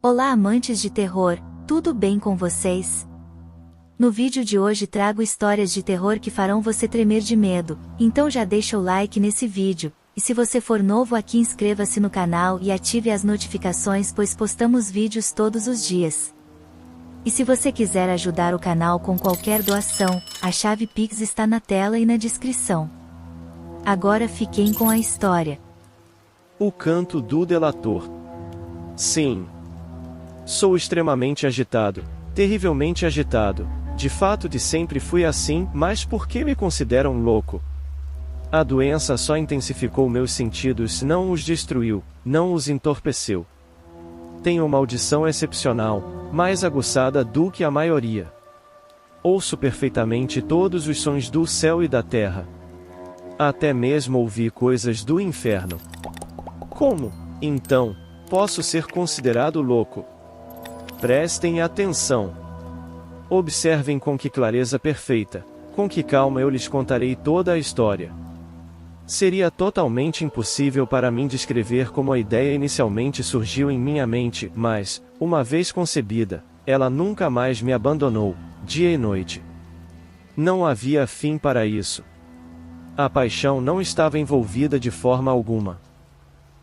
Olá amantes de terror, tudo bem com vocês? No vídeo de hoje trago histórias de terror que farão você tremer de medo, então já deixa o like nesse vídeo, e se você for novo aqui inscreva-se no canal e ative as notificações pois postamos vídeos todos os dias. E se você quiser ajudar o canal com qualquer doação, a chave Pix está na tela e na descrição. Agora fiquem com a história. O canto do delator. Sim. Sou extremamente agitado, terrivelmente agitado. De fato sempre fui assim, mas por que me consideram louco? A doença só intensificou meus sentidos, não os destruiu, não os entorpeceu. Tenho uma audição excepcional, mais aguçada do que a maioria. Ouço perfeitamente todos os sons do céu e da terra. Até mesmo ouvi coisas do inferno. Como, então, posso ser considerado louco? Prestem atenção. Observem com que clareza perfeita, com que calma eu lhes contarei toda a história. Seria totalmente impossível para mim descrever como a ideia inicialmente surgiu em minha mente, mas, uma vez concebida, ela nunca mais me abandonou, dia e noite. Não havia fim para isso. A paixão não estava envolvida de forma alguma.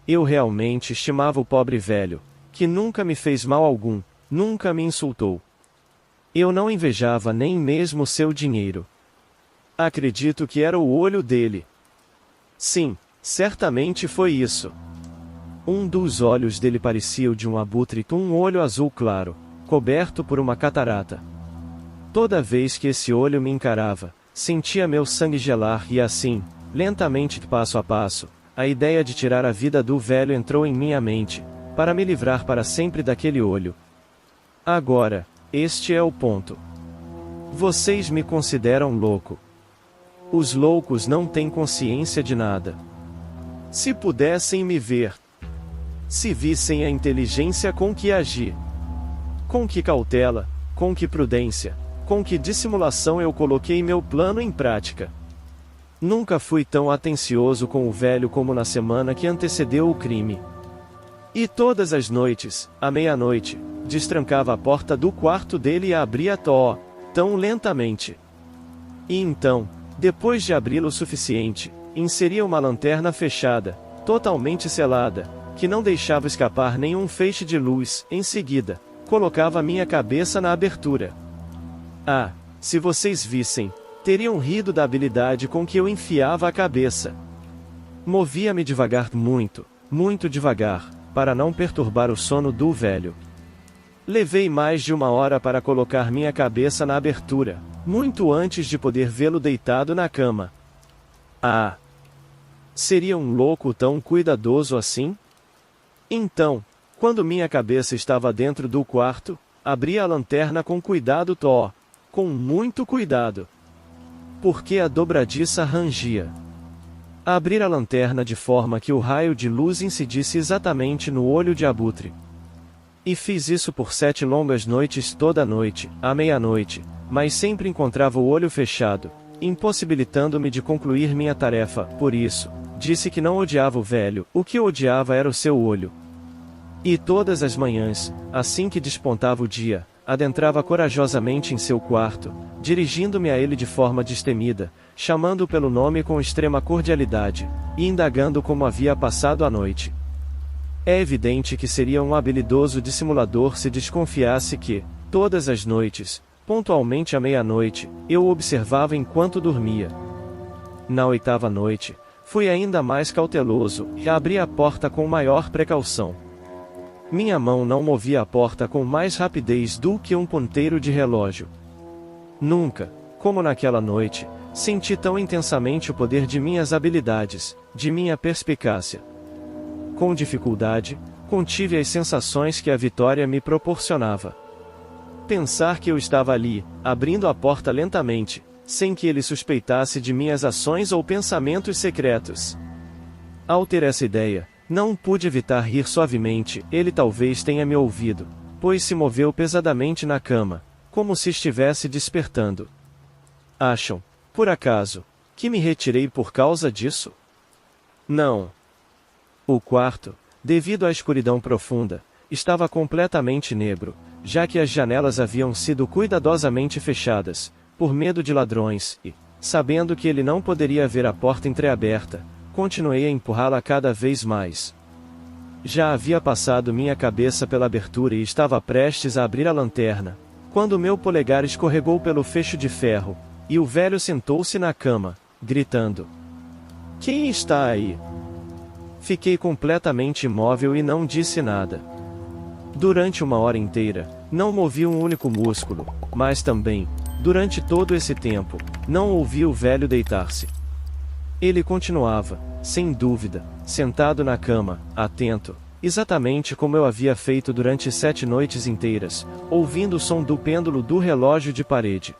Eu realmente estimava o pobre velho, que nunca me fez mal algum, nunca me insultou. Eu não invejava nem mesmo seu dinheiro. Acredito que era o olho dele. Sim, certamente foi isso. Um dos olhos dele parecia o de um abutre, um olho azul claro, coberto por uma catarata. Toda vez que esse olho me encarava, sentia meu sangue gelar e assim, lentamente, passo a passo, a ideia de tirar a vida do velho entrou em minha mente, para me livrar para sempre daquele olho. Agora, este é o ponto. Vocês me consideram louco. Os loucos não têm consciência de nada. Se pudessem me ver, se vissem a inteligência com que agi, com que cautela, com que prudência, com que dissimulação eu coloquei meu plano em prática. Nunca fui tão atencioso com o velho como na semana que antecedeu o crime. E todas as noites, à meia-noite, destrancava a porta do quarto dele e a abria tão lentamente. E então, depois de abri-lo o suficiente, inseria uma lanterna fechada, totalmente selada, que não deixava escapar nenhum feixe de luz. Em seguida, colocava minha cabeça na abertura. Ah, se vocês vissem, teriam rido da habilidade com que eu enfiava a cabeça. Movia-me devagar, muito, muito devagar, para não perturbar o sono do velho. Levei mais de 1 hora para colocar minha cabeça na abertura, muito antes de poder vê-lo deitado na cama. Ah! Seria um louco tão cuidadoso assim? Então, quando minha cabeça estava dentro do quarto, abri a lanterna com cuidado, com muito cuidado. Porque a dobradiça rangia. Abrir a lanterna de forma que o raio de luz incidisse exatamente no olho de abutre. E fiz isso por 7 longas noites toda noite, à meia-noite, mas sempre encontrava o olho fechado, impossibilitando-me de concluir minha tarefa. Por isso, disse que não odiava o velho, o que eu odiava era o seu olho. E todas as manhãs, assim que despontava o dia, adentrava corajosamente em seu quarto, dirigindo-me a ele de forma destemida, chamando-o pelo nome com extrema cordialidade, e indagando como havia passado a noite. É evidente que seria um habilidoso dissimulador se desconfiasse que, todas as noites, pontualmente à meia-noite, eu o observava enquanto dormia. Na 8ª noite, fui ainda mais cauteloso, e abri a porta com maior precaução. Minha mão não movia a porta com mais rapidez do que um ponteiro de relógio. Nunca, como naquela noite, senti tão intensamente o poder de minhas habilidades, de minha perspicácia. Com dificuldade, contive as sensações que a vitória me proporcionava. Pensar que eu estava ali, abrindo a porta lentamente, sem que ele suspeitasse de minhas ações ou pensamentos secretos. Ao ter essa ideia, não pude evitar rir suavemente. Ele talvez tenha me ouvido, pois se moveu pesadamente na cama, como se estivesse despertando. Acham, por acaso, que me retirei por causa disso? Não. O quarto, devido à escuridão profunda, estava completamente negro, já que as janelas haviam sido cuidadosamente fechadas, por medo de ladrões, e, sabendo que ele não poderia ver a porta entreaberta, continuei a empurrá-la cada vez mais. Já havia passado minha cabeça pela abertura e estava prestes a abrir a lanterna, quando meu polegar escorregou pelo fecho de ferro, e o velho sentou-se na cama, gritando: "Quem está aí?" Fiquei completamente imóvel e não disse nada. Durante uma hora inteira, não movi um único músculo, mas também, durante todo esse tempo, não ouvi o velho deitar-se. Ele continuava, sem dúvida, sentado na cama, atento, exatamente como eu havia feito durante 7 noites inteiras, ouvindo o som do pêndulo do relógio de parede.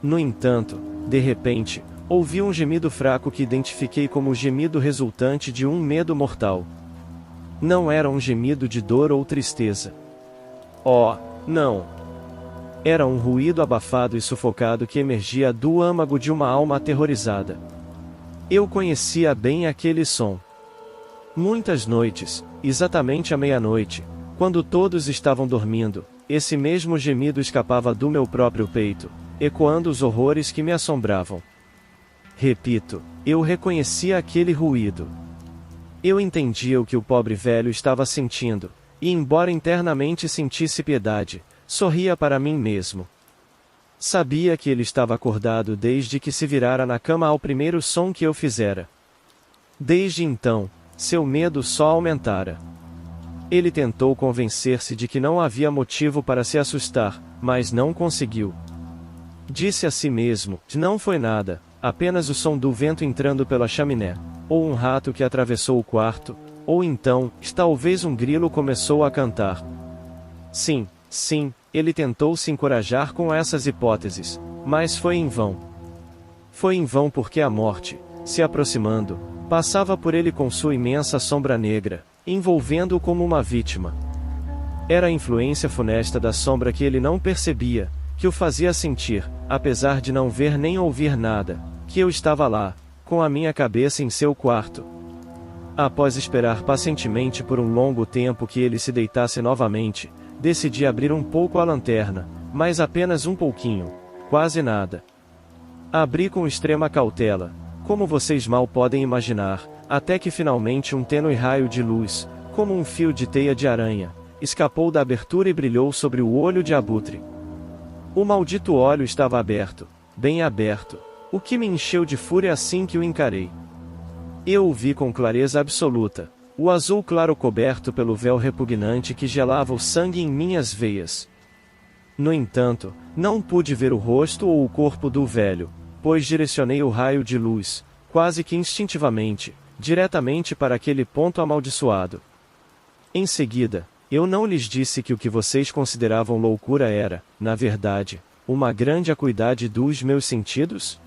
No entanto, de repente, ouvi um gemido fraco que identifiquei como o gemido resultante de um medo mortal. Não era um gemido de dor ou tristeza. Oh, não! Era um ruído abafado e sufocado que emergia do âmago de uma alma aterrorizada. Eu conhecia bem aquele som. Muitas noites, exatamente à meia-noite, quando todos estavam dormindo, esse mesmo gemido escapava do meu próprio peito, ecoando os horrores que me assombravam. Repito, eu reconhecia aquele ruído. Eu entendia o que o pobre velho estava sentindo, e embora internamente sentisse piedade, sorria para mim mesmo. Sabia que ele estava acordado desde que se virara na cama ao primeiro som que eu fizera. Desde então, seu medo só aumentara. Ele tentou convencer-se de que não havia motivo para se assustar, mas não conseguiu. Disse a si mesmo: "Não foi nada, apenas o som do vento entrando pela chaminé, ou um rato que atravessou o quarto, ou então, talvez um grilo começou a cantar." Sim, ele tentou se encorajar com essas hipóteses, mas foi em vão. Foi em vão porque a morte, se aproximando, passava por ele com sua imensa sombra negra, envolvendo-o como uma vítima. Era a influência funesta da sombra que ele não percebia, que o fazia sentir, apesar de não ver nem ouvir nada, que eu estava lá, com a minha cabeça em seu quarto. Após esperar pacientemente por um longo tempo que ele se deitasse novamente, decidi abrir um pouco a lanterna, mas apenas um pouquinho, quase nada. Abri com extrema cautela, como vocês mal podem imaginar, até que finalmente um tênue raio de luz, como um fio de teia de aranha, escapou da abertura e brilhou sobre o olho de abutre. O maldito olho estava aberto, bem aberto, o que me encheu de fúria assim que o encarei. Eu o vi com clareza absoluta, o azul claro coberto pelo véu repugnante que gelava o sangue em minhas veias. No entanto, não pude ver o rosto ou o corpo do velho, pois direcionei o raio de luz, quase que instintivamente, diretamente para aquele ponto amaldiçoado. Em seguida, eu não lhes disse que o que vocês consideravam loucura era, na verdade, uma grande acuidade dos meus sentidos?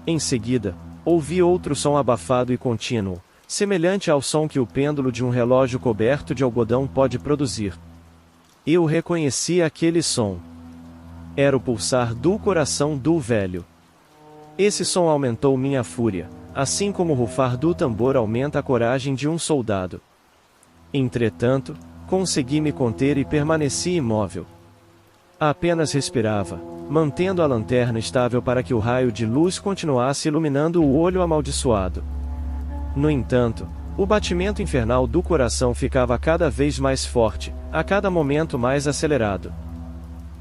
Em seguida, ouvi outro som abafado e contínuo, semelhante ao som que o pêndulo de um relógio coberto de algodão pode produzir. Eu reconheci aquele som. Era o pulsar do coração do velho. Esse som aumentou minha fúria, assim como o rufar do tambor aumenta a coragem de um soldado. Entretanto, consegui me conter e permaneci imóvel. Apenas respirava, mantendo a lanterna estável para que o raio de luz continuasse iluminando o olho amaldiçoado. No entanto, o batimento infernal do coração ficava cada vez mais forte, a cada momento mais acelerado.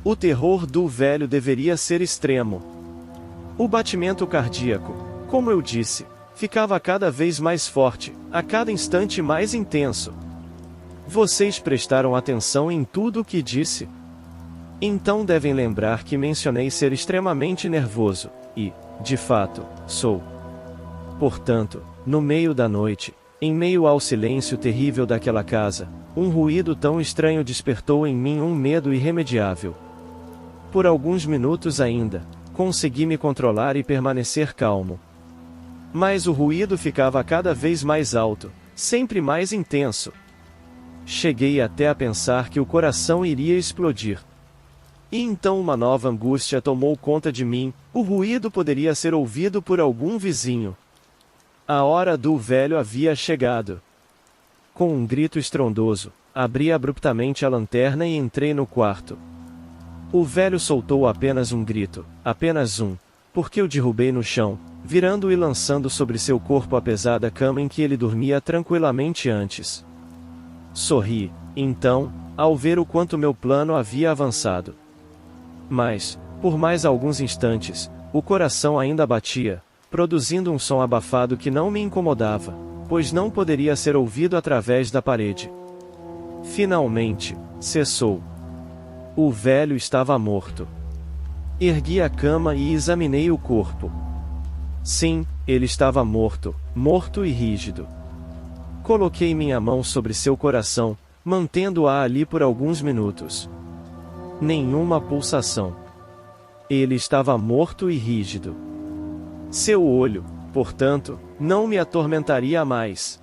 O terror do velho deveria ser extremo. O batimento cardíaco, como eu disse, ficava cada vez mais forte, a cada instante mais intenso. Vocês prestaram atenção em tudo o que disse? Então devem lembrar que mencionei ser extremamente nervoso, e, de fato, sou. Portanto, no meio da noite, em meio ao silêncio terrível daquela casa, um ruído tão estranho despertou em mim um medo irremediável. Por alguns minutos ainda, consegui me controlar e permanecer calmo. Mas o ruído ficava cada vez mais alto, sempre mais intenso. Cheguei até a pensar que o coração iria explodir. E então uma nova angústia tomou conta de mim, o ruído poderia ser ouvido por algum vizinho. A hora do velho havia chegado. Com um grito estrondoso, abri abruptamente a lanterna e entrei no quarto. O velho soltou apenas um grito, apenas um, porque o derrubei no chão, virando e lançando sobre seu corpo a pesada cama em que ele dormia tranquilamente antes. Sorri, então, ao ver o quanto meu plano havia avançado. Mas, por mais alguns instantes, o coração ainda batia, produzindo um som abafado que não me incomodava, pois não poderia ser ouvido através da parede. Finalmente, cessou. O velho estava morto. Ergui a cama e examinei o corpo. Sim, ele estava morto, morto e rígido. Coloquei minha mão sobre seu coração, mantendo-a ali por alguns minutos. Nenhuma pulsação. Ele estava morto e rígido. Seu olho, portanto, não me atormentaria mais.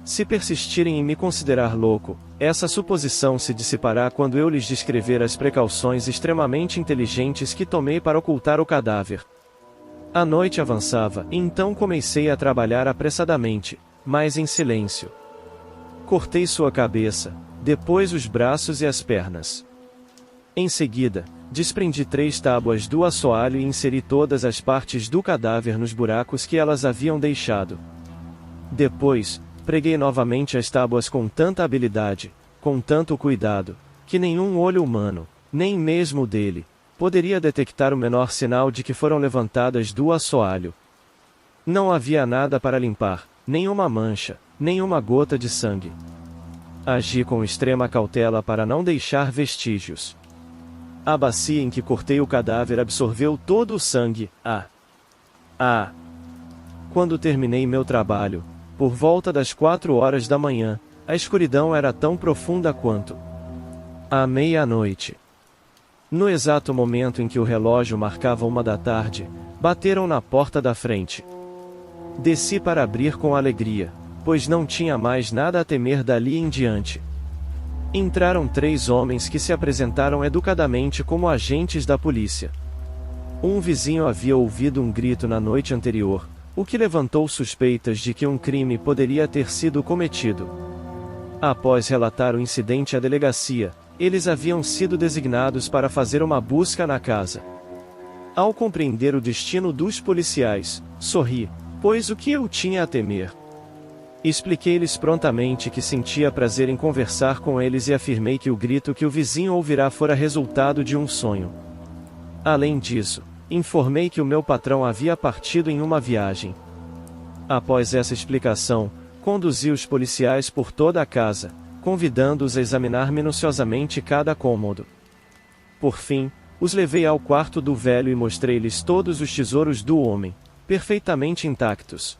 Se persistirem em me considerar louco, essa suposição se dissipará quando eu lhes descrever as precauções extremamente inteligentes que tomei para ocultar o cadáver. A noite avançava, e então comecei a trabalhar apressadamente, mas em silêncio. Cortei sua cabeça, depois os braços e as pernas. Em seguida, desprendi 3 tábuas do assoalho e inseri todas as partes do cadáver nos buracos que elas haviam deixado. Depois, preguei novamente as tábuas com tanta habilidade, com tanto cuidado, que nenhum olho humano, nem mesmo o dele, poderia detectar o menor sinal de que foram levantadas do assoalho. Não havia nada para limpar, nenhuma mancha, nenhuma gota de sangue. Agi com extrema cautela para não deixar vestígios. A bacia em que cortei o cadáver absorveu todo o sangue. Quando terminei meu trabalho, por volta das 4 horas da manhã, a escuridão era tão profunda quanto à meia-noite. No exato momento em que o relógio marcava 1 da tarde, bateram na porta da frente. Desci para abrir com alegria, pois não tinha mais nada a temer dali em diante. Entraram 3 homens que se apresentaram educadamente como agentes da polícia. Um vizinho havia ouvido um grito na noite anterior, o que levantou suspeitas de que um crime poderia ter sido cometido. Após relatar o incidente à delegacia, eles haviam sido designados para fazer uma busca na casa. Ao compreender o destino dos policiais, sorri, pois o que eu tinha a temer? Expliquei-lhes prontamente que sentia prazer em conversar com eles e afirmei que o grito que o vizinho ouvirá fora resultado de um sonho. Além disso, informei que o meu patrão havia partido em uma viagem. Após essa explicação, conduzi os policiais por toda a casa, convidando-os a examinar minuciosamente cada cômodo. Por fim, os levei ao quarto do velho e mostrei-lhes todos os tesouros do homem, perfeitamente intactos.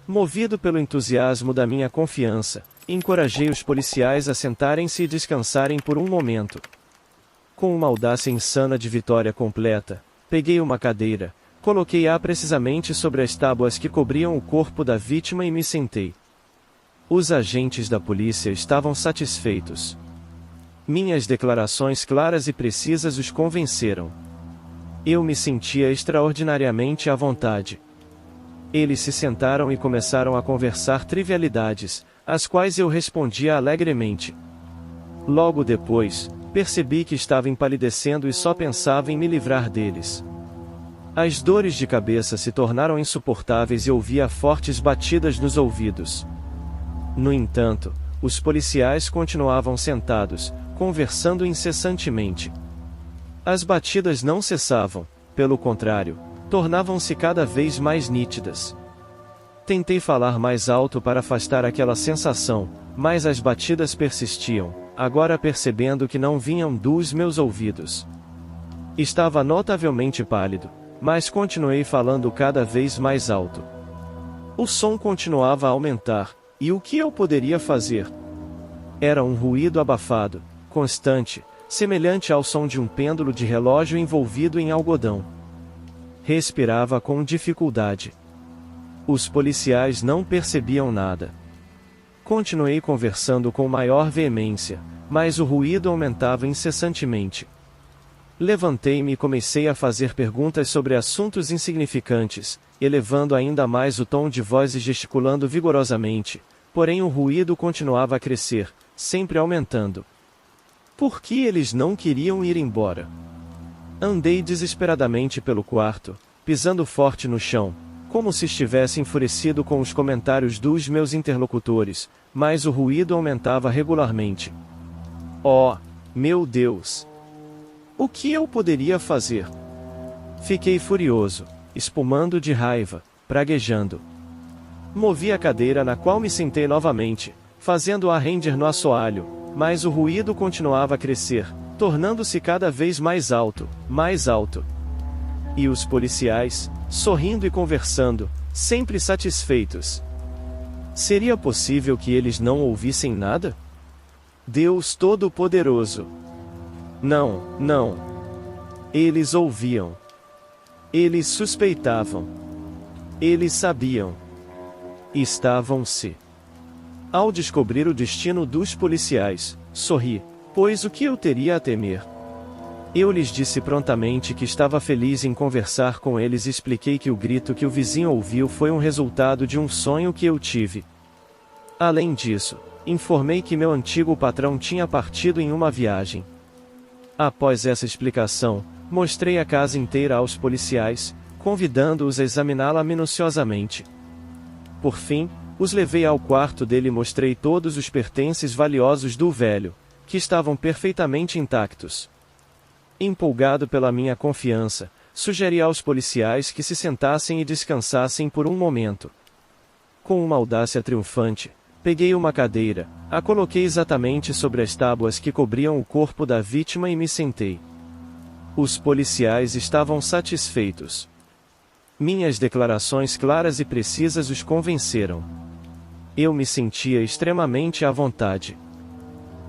Movido pelo entusiasmo da minha confiança, encorajei os policiais a sentarem-se e descansarem por um momento. Com uma audácia insana de vitória completa, peguei uma cadeira, coloquei-a precisamente sobre as tábuas que cobriam o corpo da vítima e me sentei. Os agentes da polícia estavam satisfeitos. Minhas declarações claras e precisas os convenceram. Eu me sentia extraordinariamente à vontade. Eles se sentaram e começaram a conversar trivialidades, às quais eu respondia alegremente. Logo depois, percebi que estava empalidecendo e só pensava em me livrar deles. As dores de cabeça se tornaram insuportáveis e ouvia fortes batidas nos ouvidos. No entanto, os policiais continuavam sentados, conversando incessantemente. As batidas não cessavam, pelo contrário, tornavam-se cada vez mais nítidas. Tentei falar mais alto para afastar aquela sensação, mas as batidas persistiam, agora percebendo que não vinham dos meus ouvidos. Estava notavelmente pálido, mas continuei falando cada vez mais alto. O som continuava a aumentar, e o que eu poderia fazer? Era um ruído abafado, constante, semelhante ao som de um pêndulo de relógio envolvido em algodão. Respirava com dificuldade. Os policiais não percebiam nada. Continuei conversando com maior veemência, mas o ruído aumentava incessantemente. Levantei-me e comecei a fazer perguntas sobre assuntos insignificantes, elevando ainda mais o tom de voz e gesticulando vigorosamente, porém o ruído continuava a crescer, sempre aumentando. Por que eles não queriam ir embora? Andei desesperadamente pelo quarto, pisando forte no chão, como se estivesse enfurecido com os comentários dos meus interlocutores, mas o ruído aumentava regularmente. Oh, meu Deus! O que eu poderia fazer? Fiquei furioso, espumando de raiva, praguejando. Movi a cadeira na qual me sentei novamente, fazendo-a render no assoalho, mas o ruído continuava a crescer, tornando-se cada vez mais alto, mais alto. E os policiais, sorrindo e conversando, sempre satisfeitos. Seria possível que eles não ouvissem nada? Deus Todo-Poderoso! Não, não. Eles ouviam. Eles suspeitavam. Eles sabiam. Estavam-se. Ao descobrir o destino dos policiais, sorri, pois o que eu teria a temer? Eu lhes disse prontamente que estava feliz em conversar com eles e expliquei que o grito que o vizinho ouviu foi um resultado de um sonho que eu tive. Além disso, informei que meu antigo patrão tinha partido em uma viagem. Após essa explicação, mostrei a casa inteira aos policiais, convidando-os a examiná-la minuciosamente. Por fim, os levei ao quarto dele e mostrei todos os pertences valiosos do velho, que estavam perfeitamente intactos. Empolgado pela minha confiança, sugeri aos policiais que se sentassem e descansassem por um momento. Com uma audácia triunfante, peguei uma cadeira, a coloquei exatamente sobre as tábuas que cobriam o corpo da vítima e me sentei. Os policiais estavam satisfeitos. Minhas declarações claras e precisas os convenceram. Eu me sentia extremamente à vontade.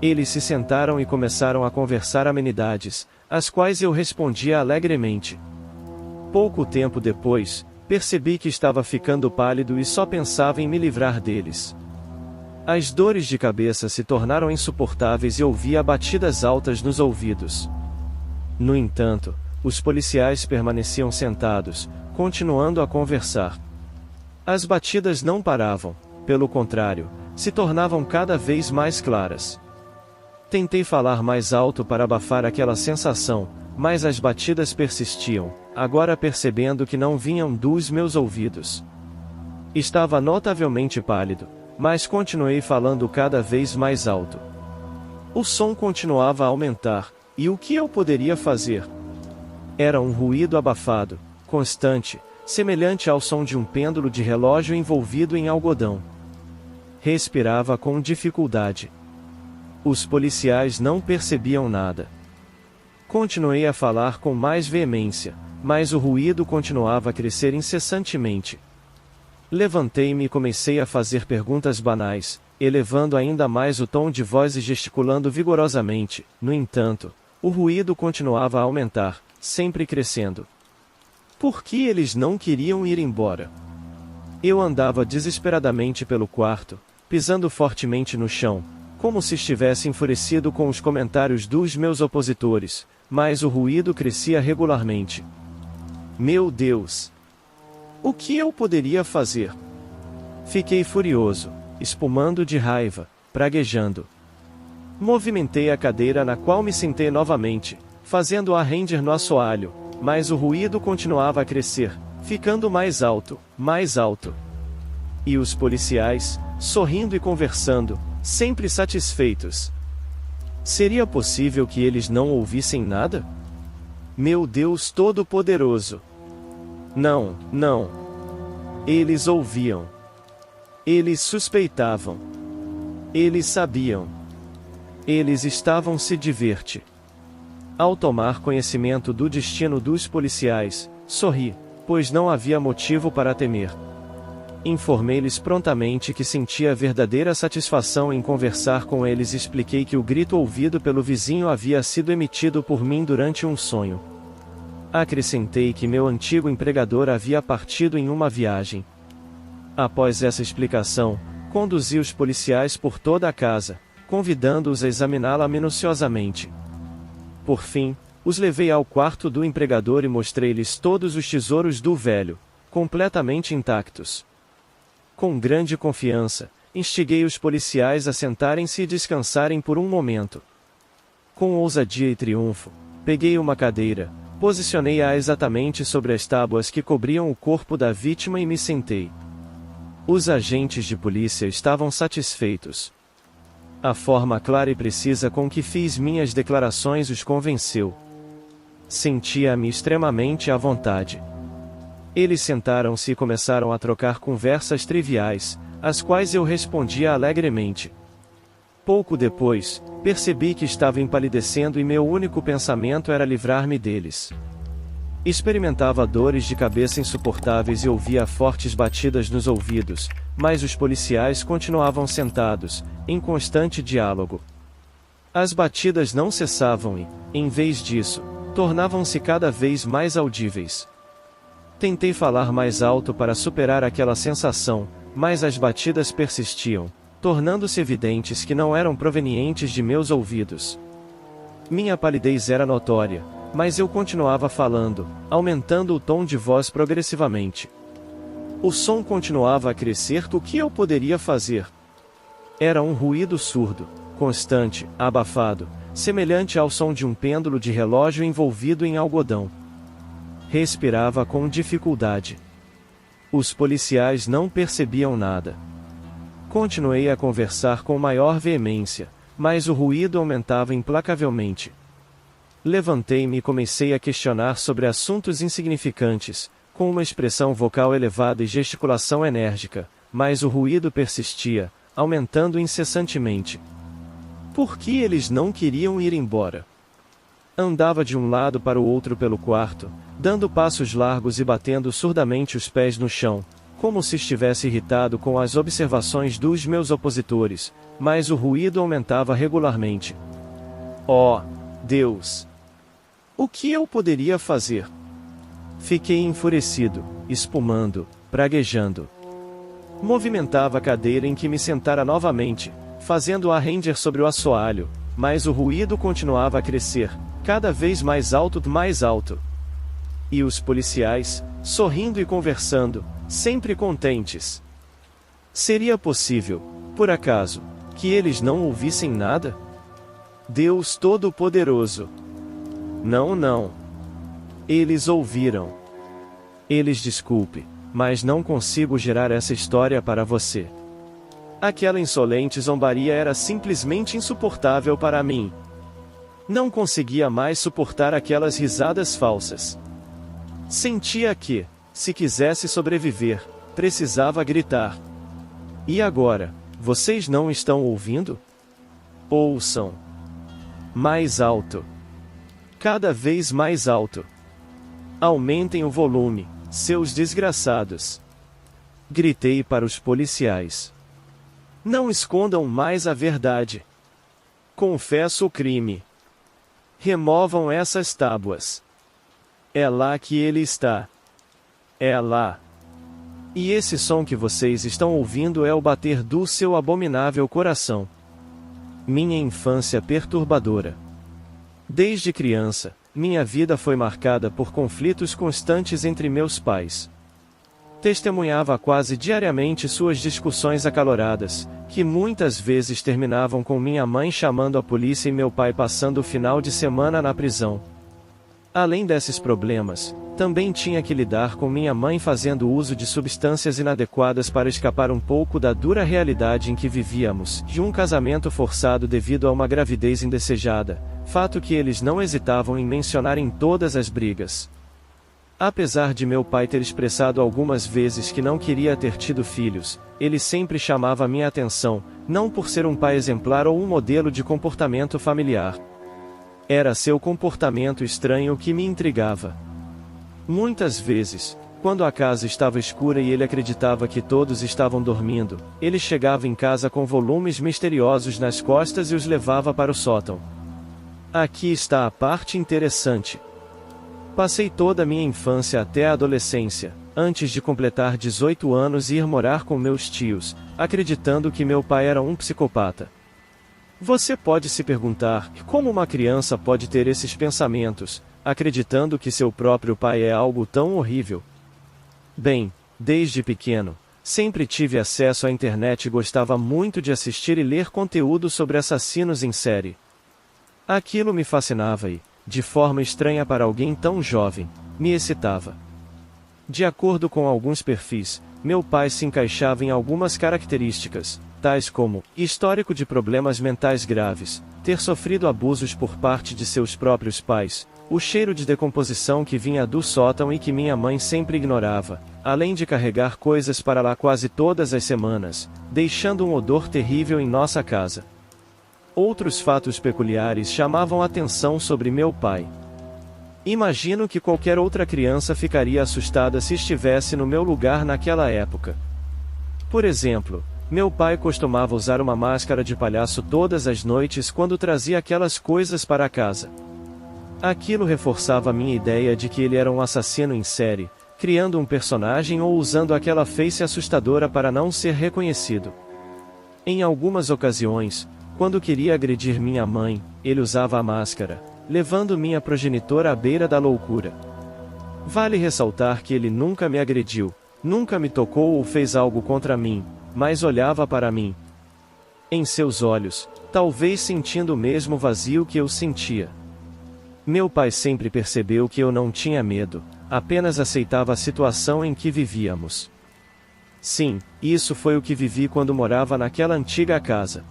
Eles se sentaram e começaram a conversar amenidades, às quais eu respondia alegremente. Pouco tempo depois, percebi que estava ficando pálido e só pensava em me livrar deles. As dores de cabeça se tornaram insuportáveis e ouvia batidas altas nos ouvidos. No entanto, os policiais permaneciam sentados, continuando a conversar. As batidas não paravam, pelo contrário, se tornavam cada vez mais claras. Tentei falar mais alto para abafar aquela sensação, mas as batidas persistiam, agora percebendo que não vinham dos meus ouvidos. Estava notavelmente pálido, mas continuei falando cada vez mais alto. O som continuava a aumentar, e o que eu poderia fazer? Era um ruído abafado, constante, semelhante ao som de um pêndulo de relógio envolvido em algodão. Respirava com dificuldade. Os policiais não percebiam nada. Continuei a falar com mais veemência, mas o ruído continuava a crescer incessantemente. Levantei-me e comecei a fazer perguntas banais, elevando ainda mais o tom de voz e gesticulando vigorosamente. No entanto, o ruído continuava a aumentar, sempre crescendo. Por que eles não queriam ir embora? Eu andava desesperadamente pelo quarto, pisando fortemente no chão, como se estivesse enfurecido com os comentários dos meus opositores, mas o ruído crescia regularmente. Meu Deus! O que eu poderia fazer? Fiquei furioso, espumando de raiva, praguejando. Movimentei a cadeira na qual me sentei novamente, fazendo-a render no assoalho, mas o ruído continuava a crescer, ficando mais alto, mais alto. E os policiais, sorrindo e conversando, sempre satisfeitos. Seria possível que eles não ouvissem nada? Meu Deus Todo-Poderoso! Não, não. Eles ouviam. Eles suspeitavam. Eles sabiam. Eles estavam se divertindo. Ao tomar conhecimento do destino dos policiais, sorri, pois não havia motivo para temer. Informei-lhes prontamente que sentia verdadeira satisfação em conversar com eles e expliquei que o grito ouvido pelo vizinho havia sido emitido por mim durante um sonho. Acrescentei que meu antigo empregador havia partido em uma viagem. Após essa explicação, conduzi os policiais por toda a casa, convidando-os a examiná-la minuciosamente. Por fim, os levei ao quarto do empregador e mostrei-lhes todos os tesouros do velho, completamente intactos. Com grande confiança, instiguei os policiais a sentarem-se e descansarem por um momento. Com ousadia e triunfo, peguei uma cadeira, posicionei-a exatamente sobre as tábuas que cobriam o corpo da vítima e me sentei. Os agentes de polícia estavam satisfeitos. A forma clara e precisa com que fiz minhas declarações os convenceu. Sentia-me extremamente à vontade. Eles sentaram-se e começaram a trocar conversas triviais, às quais eu respondia alegremente. Pouco depois, percebi que estava empalidecendo e meu único pensamento era livrar-me deles. Experimentava dores de cabeça insuportáveis e ouvia fortes batidas nos ouvidos, mas os policiais continuavam sentados, em constante diálogo. As batidas não cessavam e, em vez disso, tornavam-se cada vez mais audíveis. Tentei falar mais alto para superar aquela sensação, mas as batidas persistiam, tornando-se evidentes que não eram provenientes de meus ouvidos. Minha palidez era notória, mas eu continuava falando, aumentando o tom de voz progressivamente. O som continuava a crescer. O que eu poderia fazer? Era um ruído surdo, constante, abafado, semelhante ao som de um pêndulo de relógio envolvido em algodão. Respirava com dificuldade. Os policiais não percebiam nada. Continuei a conversar com maior veemência, mas o ruído aumentava implacavelmente. Levantei-me e comecei a questionar sobre assuntos insignificantes, com uma expressão vocal elevada e gesticulação enérgica, mas o ruído persistia, aumentando incessantemente. Por que eles não queriam ir embora? Andava de um lado para o outro pelo quarto, dando passos largos e batendo surdamente os pés no chão, como se estivesse irritado com as observações dos meus opositores, mas o ruído aumentava regularmente. Oh, Deus! O que eu poderia fazer? Fiquei enfurecido, espumando, praguejando. Movimentava a cadeira em que me sentara novamente, fazendo-a render sobre o assoalho, mas o ruído continuava a crescer, cada vez mais alto. E os policiais, sorrindo e conversando, sempre contentes. Seria possível, por acaso, que eles não ouvissem nada? Deus Todo-Poderoso! Não. Eles ouviram. Desculpe, mas não consigo gerar essa história para você. Aquela insolente zombaria era simplesmente insuportável para mim. Não conseguia mais suportar aquelas risadas falsas. Sentia que, se quisesse sobreviver, precisava gritar. E agora, vocês não estão ouvindo? Ouçam. Mais alto. Cada vez mais alto. Aumentem o volume, seus desgraçados. Gritei para os policiais. Não escondam mais a verdade. Confesso o crime. Removam essas tábuas. É lá que ele está. É lá. E esse som que vocês estão ouvindo é o bater do seu abominável coração. Minha infância perturbadora. Desde criança, minha vida foi marcada por conflitos constantes entre meus pais. Testemunhava quase diariamente suas discussões acaloradas, que muitas vezes terminavam com minha mãe chamando a polícia e meu pai passando o final de semana na prisão. Além desses problemas, também tinha que lidar com minha mãe fazendo uso de substâncias inadequadas para escapar um pouco da dura realidade em que vivíamos, de um casamento forçado devido a uma gravidez indesejada, fato que eles não hesitavam em mencionar em todas as brigas. Apesar de meu pai ter expressado algumas vezes que não queria ter tido filhos, ele sempre chamava minha atenção, não por ser um pai exemplar ou um modelo de comportamento familiar. Era seu comportamento estranho que me intrigava. Muitas vezes, quando a casa estava escura e ele acreditava que todos estavam dormindo, ele chegava em casa com volumes misteriosos nas costas e os levava para o sótão. Aqui está a parte interessante. Passei toda a minha infância até a adolescência, antes de completar 18 anos e ir morar com meus tios, acreditando que meu pai era um psicopata. Você pode se perguntar, como uma criança pode ter esses pensamentos, acreditando que seu próprio pai é algo tão horrível? Bem, desde pequeno, Sempre tive acesso à internet e gostava muito de assistir e ler conteúdo sobre assassinos em série. Aquilo me fascinava e, de forma estranha para alguém tão jovem, me excitava. De acordo com alguns perfis, meu pai se encaixava em algumas características, tais como histórico de problemas mentais graves, ter sofrido abusos por parte de seus próprios pais, o cheiro de decomposição que vinha do sótão e que minha mãe sempre ignorava, além de carregar coisas para lá quase todas as semanas, deixando um odor terrível em nossa casa. Outros fatos peculiares chamavam atenção sobre meu pai. Imagino que qualquer outra criança ficaria assustada se estivesse no meu lugar naquela época. Por exemplo, meu pai costumava usar uma máscara de palhaço todas as noites quando trazia aquelas coisas para casa. Aquilo reforçava minha ideia de que ele era um assassino em série, criando um personagem ou usando aquela face assustadora para não ser reconhecido. Em algumas ocasiões, quando queria agredir minha mãe, ele usava a máscara, levando minha progenitora à beira da loucura. Vale ressaltar que ele nunca me agrediu, nunca me tocou ou fez algo contra mim, mas olhava para mim. Em seus olhos, talvez sentindo o mesmo vazio que eu sentia. Meu pai sempre percebeu que eu não tinha medo, apenas aceitava a situação em que vivíamos. Sim, isso foi o que vivi quando morava naquela antiga casa.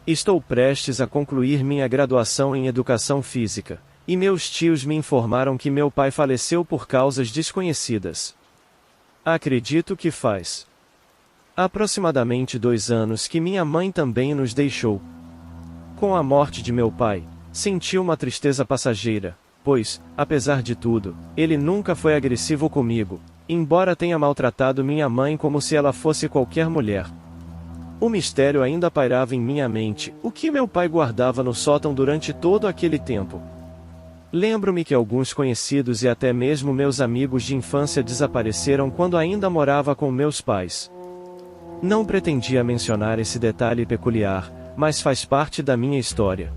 Estou prestes a concluir minha graduação em Educação Física, e meus tios me informaram que meu pai faleceu por causas desconhecidas. Acredito que faz aproximadamente 2 anos que minha mãe também nos deixou. Com a morte de meu pai, senti uma tristeza passageira, pois, apesar de tudo, ele nunca foi agressivo comigo, embora tenha maltratado minha mãe como se ela fosse qualquer mulher. O mistério ainda pairava em minha mente, o que meu pai guardava no sótão durante todo aquele tempo. Lembro-me que alguns conhecidos e até mesmo meus amigos de infância desapareceram quando ainda morava com meus pais. Não pretendia mencionar esse detalhe peculiar, mas faz parte da minha história.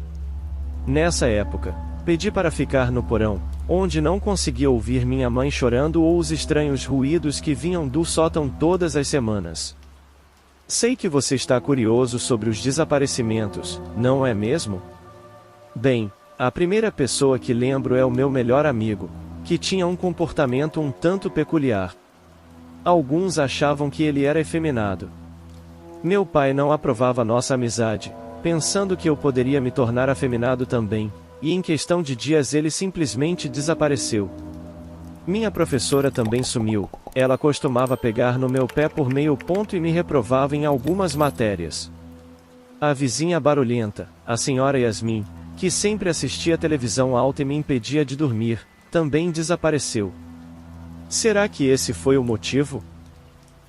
Nessa época, pedi para ficar no porão, onde não conseguia ouvir minha mãe chorando ou os estranhos ruídos que vinham do sótão todas as semanas. Sei que você está curioso sobre os desaparecimentos, não é mesmo? Bem, a primeira pessoa que lembro é o meu melhor amigo, que tinha um comportamento um tanto peculiar. Alguns achavam que ele era efeminado. Meu pai não aprovava nossa amizade, pensando que eu poderia me tornar afeminado também, e em questão de dias ele simplesmente desapareceu. Minha professora também sumiu, ela costumava pegar no meu pé por meio ponto e me reprovava em algumas matérias. A vizinha barulhenta, a senhora Yasmin, que sempre assistia televisão alta e me impedia de dormir, também desapareceu. Será que esse foi o motivo?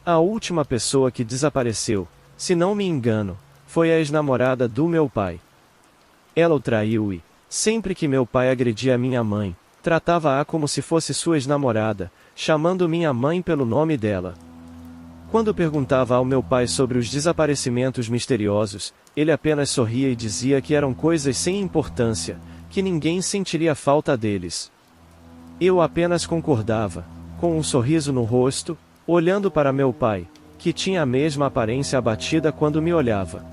A última pessoa que desapareceu, se não me engano, foi a ex-namorada do meu pai. Ela o traiu e, sempre que meu pai agredia minha mãe, tratava-a como se fosse sua ex-namorada, chamando minha mãe pelo nome dela. Quando perguntava ao meu pai sobre os desaparecimentos misteriosos, ele apenas sorria e dizia que eram coisas sem importância, que ninguém sentiria falta deles. Eu apenas concordava, com um sorriso no rosto, olhando para meu pai, que tinha a mesma aparência abatida quando me olhava.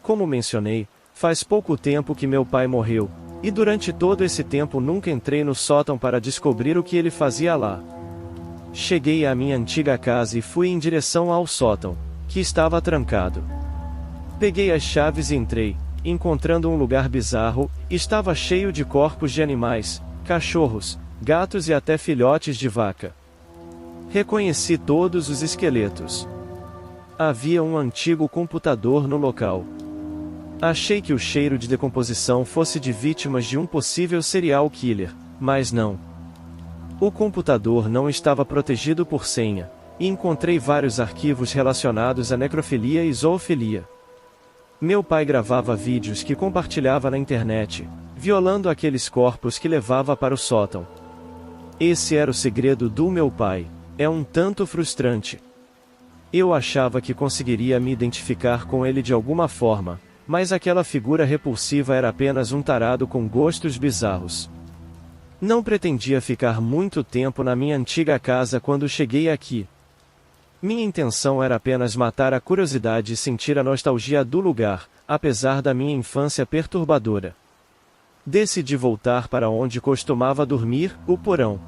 Como mencionei, faz pouco tempo que meu pai morreu, e durante todo esse tempo nunca entrei no sótão para descobrir o que ele fazia lá. Cheguei à minha antiga casa e fui em direção ao sótão, que estava trancado. Peguei as chaves e entrei, encontrando um lugar bizarro, estava cheio de corpos de animais, cachorros, gatos e até filhotes de vaca. Reconheci todos os esqueletos. Havia um antigo computador no local. Achei que o cheiro de decomposição fosse de vítimas de um possível serial killer, mas não. O computador não estava protegido por senha, e encontrei vários arquivos relacionados à necrofilia e zoofilia. Meu pai gravava vídeos que compartilhava na internet, violando aqueles corpos que levava para o sótão. Esse era o segredo do meu pai. É um tanto frustrante. Eu achava que conseguiria me identificar com ele de alguma forma, mas aquela figura repulsiva era apenas um tarado com gostos bizarros. Não pretendia ficar muito tempo na minha antiga casa quando cheguei aqui. Minha intenção era apenas matar a curiosidade e sentir a nostalgia do lugar, apesar da minha infância perturbadora. Decidi voltar para onde costumava dormir, o porão.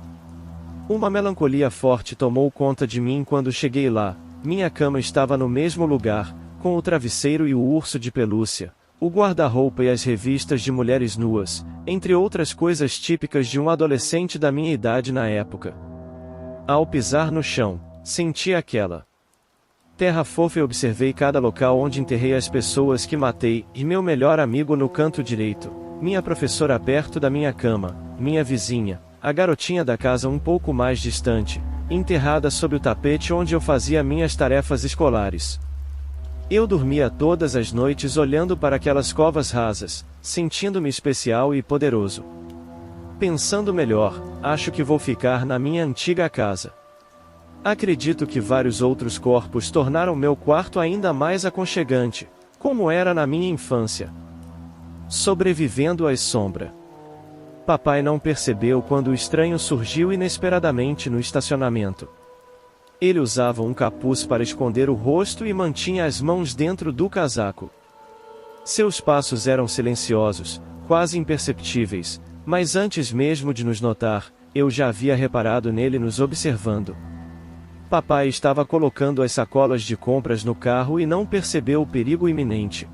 Uma melancolia forte tomou conta de mim quando cheguei lá. Minha cama estava no mesmo lugar, com o travesseiro e o urso de pelúcia, o guarda-roupa e as revistas de mulheres nuas, entre outras coisas típicas de um adolescente da minha idade na época. Ao pisar no chão, senti aquela terra fofa e observei cada local onde enterrei as pessoas que matei, e meu melhor amigo no canto direito, minha professora perto da minha cama, minha vizinha, a garotinha da casa um pouco mais distante, enterrada sob o tapete onde eu fazia minhas tarefas escolares. Eu dormia todas as noites olhando para aquelas covas rasas, sentindo-me especial e poderoso. Pensando melhor, acho que vou ficar na minha antiga casa. Acredito que vários outros corpos tornaram meu quarto ainda mais aconchegante, como era na minha infância. Sobrevivendo às sombras. Papai não percebeu quando o estranho surgiu inesperadamente no estacionamento. Ele usava um capuz para esconder o rosto e mantinha as mãos dentro do casaco. Seus passos eram silenciosos, quase imperceptíveis, mas antes mesmo de nos notar, eu já havia reparado nele nos observando. Papai estava colocando as sacolas de compras no carro e não percebeu o perigo iminente.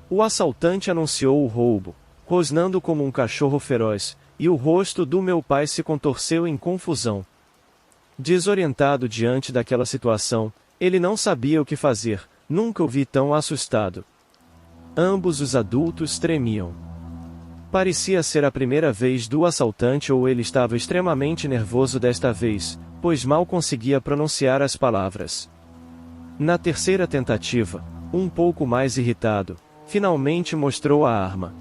O assaltante anunciou o roubo, rosnando como um cachorro feroz, e o rosto do meu pai se contorceu em confusão. Desorientado diante daquela situação, ele não sabia o que fazer, nunca o vi tão assustado. Ambos os adultos tremiam. Parecia ser a primeira vez do assaltante ou ele estava extremamente nervoso desta vez, pois mal conseguia pronunciar as palavras. Na terceira tentativa, um pouco mais irritado, finalmente mostrou a arma.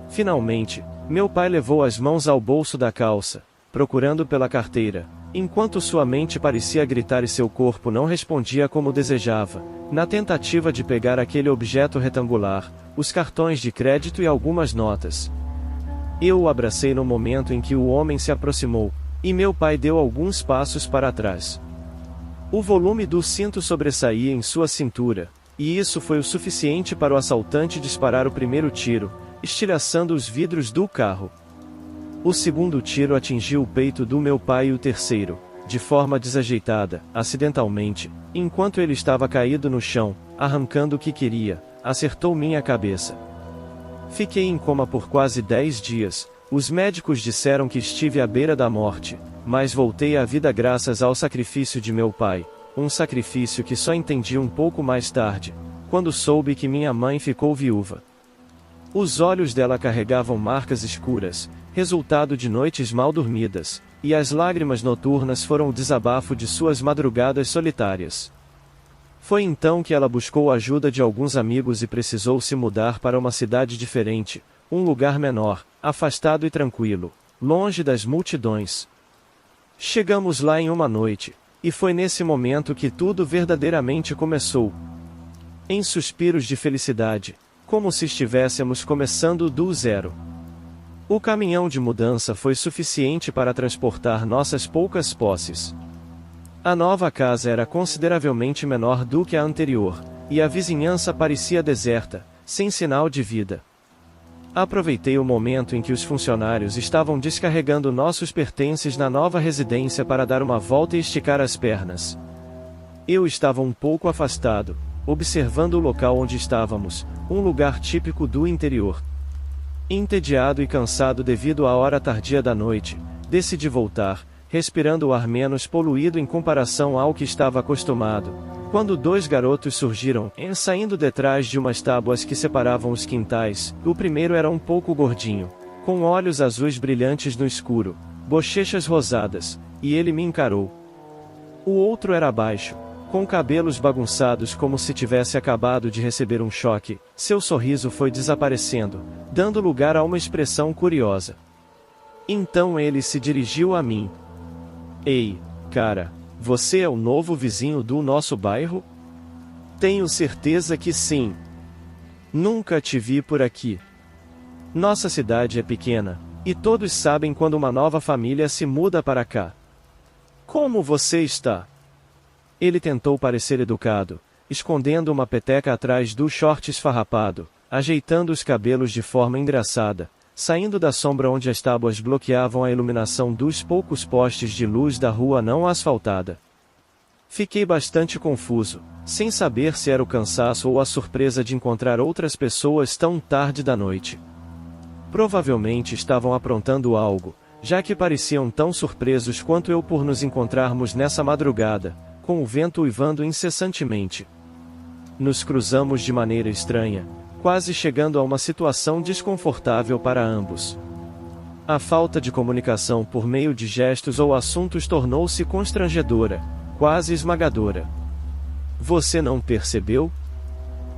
Finalmente, meu pai levou as mãos ao bolso da calça, procurando pela carteira, enquanto sua mente parecia gritar e seu corpo não respondia como desejava, na tentativa de pegar aquele objeto retangular, os cartões de crédito e algumas notas. Eu o abracei no momento em que o homem se aproximou, e meu pai deu alguns passos para trás. O volume do cinto sobressaía em sua cintura, e isso foi o suficiente para o assaltante disparar o primeiro tiro, estilhaçando os vidros do carro. O segundo tiro atingiu o peito do meu pai e o terceiro, de forma desajeitada, acidentalmente, enquanto ele estava caído no chão, arrancando o que queria, acertou minha cabeça. Fiquei em coma por quase 10 dias, os médicos disseram que estive à beira da morte, mas voltei à vida graças ao sacrifício de meu pai, um sacrifício que só entendi um pouco mais tarde, quando soube que minha mãe ficou viúva. Os olhos dela carregavam marcas escuras, resultado de noites mal dormidas, e as lágrimas noturnas foram o desabafo de suas madrugadas solitárias. Foi então que ela buscou a ajuda de alguns amigos e precisou se mudar para uma cidade diferente, um lugar menor, afastado e tranquilo, longe das multidões. Chegamos lá em uma noite, e foi nesse momento que tudo verdadeiramente começou. Em suspiros de felicidade, como se estivéssemos começando do zero. O caminhão de mudança foi suficiente para transportar nossas poucas posses. A nova casa era consideravelmente menor do que a anterior, e a vizinhança parecia deserta, sem sinal de vida. Aproveitei o momento em que os funcionários estavam descarregando nossos pertences na nova residência para dar uma volta e esticar as pernas. Eu estava um pouco afastado, observando o local onde estávamos, um lugar típico do interior. Entediado e cansado devido à hora tardia da noite, decidi voltar, respirando o ar menos poluído em comparação ao que estava acostumado, quando dois garotos surgiram, saindo detrás de umas tábuas que separavam os quintais. O primeiro era um pouco gordinho, com olhos azuis brilhantes no escuro, bochechas rosadas, e ele me encarou. O outro era baixo, com cabelos bagunçados como se tivesse acabado de receber um choque. Seu sorriso foi desaparecendo, dando lugar a uma expressão curiosa. Então ele se dirigiu a mim. Ei, cara, você é o novo vizinho do nosso bairro? Tenho certeza que sim. Nunca te vi por aqui. Nossa cidade é pequena, e todos sabem quando uma nova família se muda para cá. Como você está? Ele tentou parecer educado, escondendo uma peteca atrás do short esfarrapado, ajeitando os cabelos de forma engraçada, saindo da sombra onde as tábuas bloqueavam a iluminação dos poucos postes de luz da rua não asfaltada. Fiquei bastante confuso, sem saber se era o cansaço ou a surpresa de encontrar outras pessoas tão tarde da noite. Provavelmente estavam aprontando algo, já que pareciam tão surpresos quanto eu por nos encontrarmos nessa madrugada, com o vento uivando incessantemente. Nos cruzamos de maneira estranha, quase chegando a uma situação desconfortável para ambos. A falta de comunicação por meio de gestos ou assuntos tornou-se constrangedora, quase esmagadora. Você não percebeu?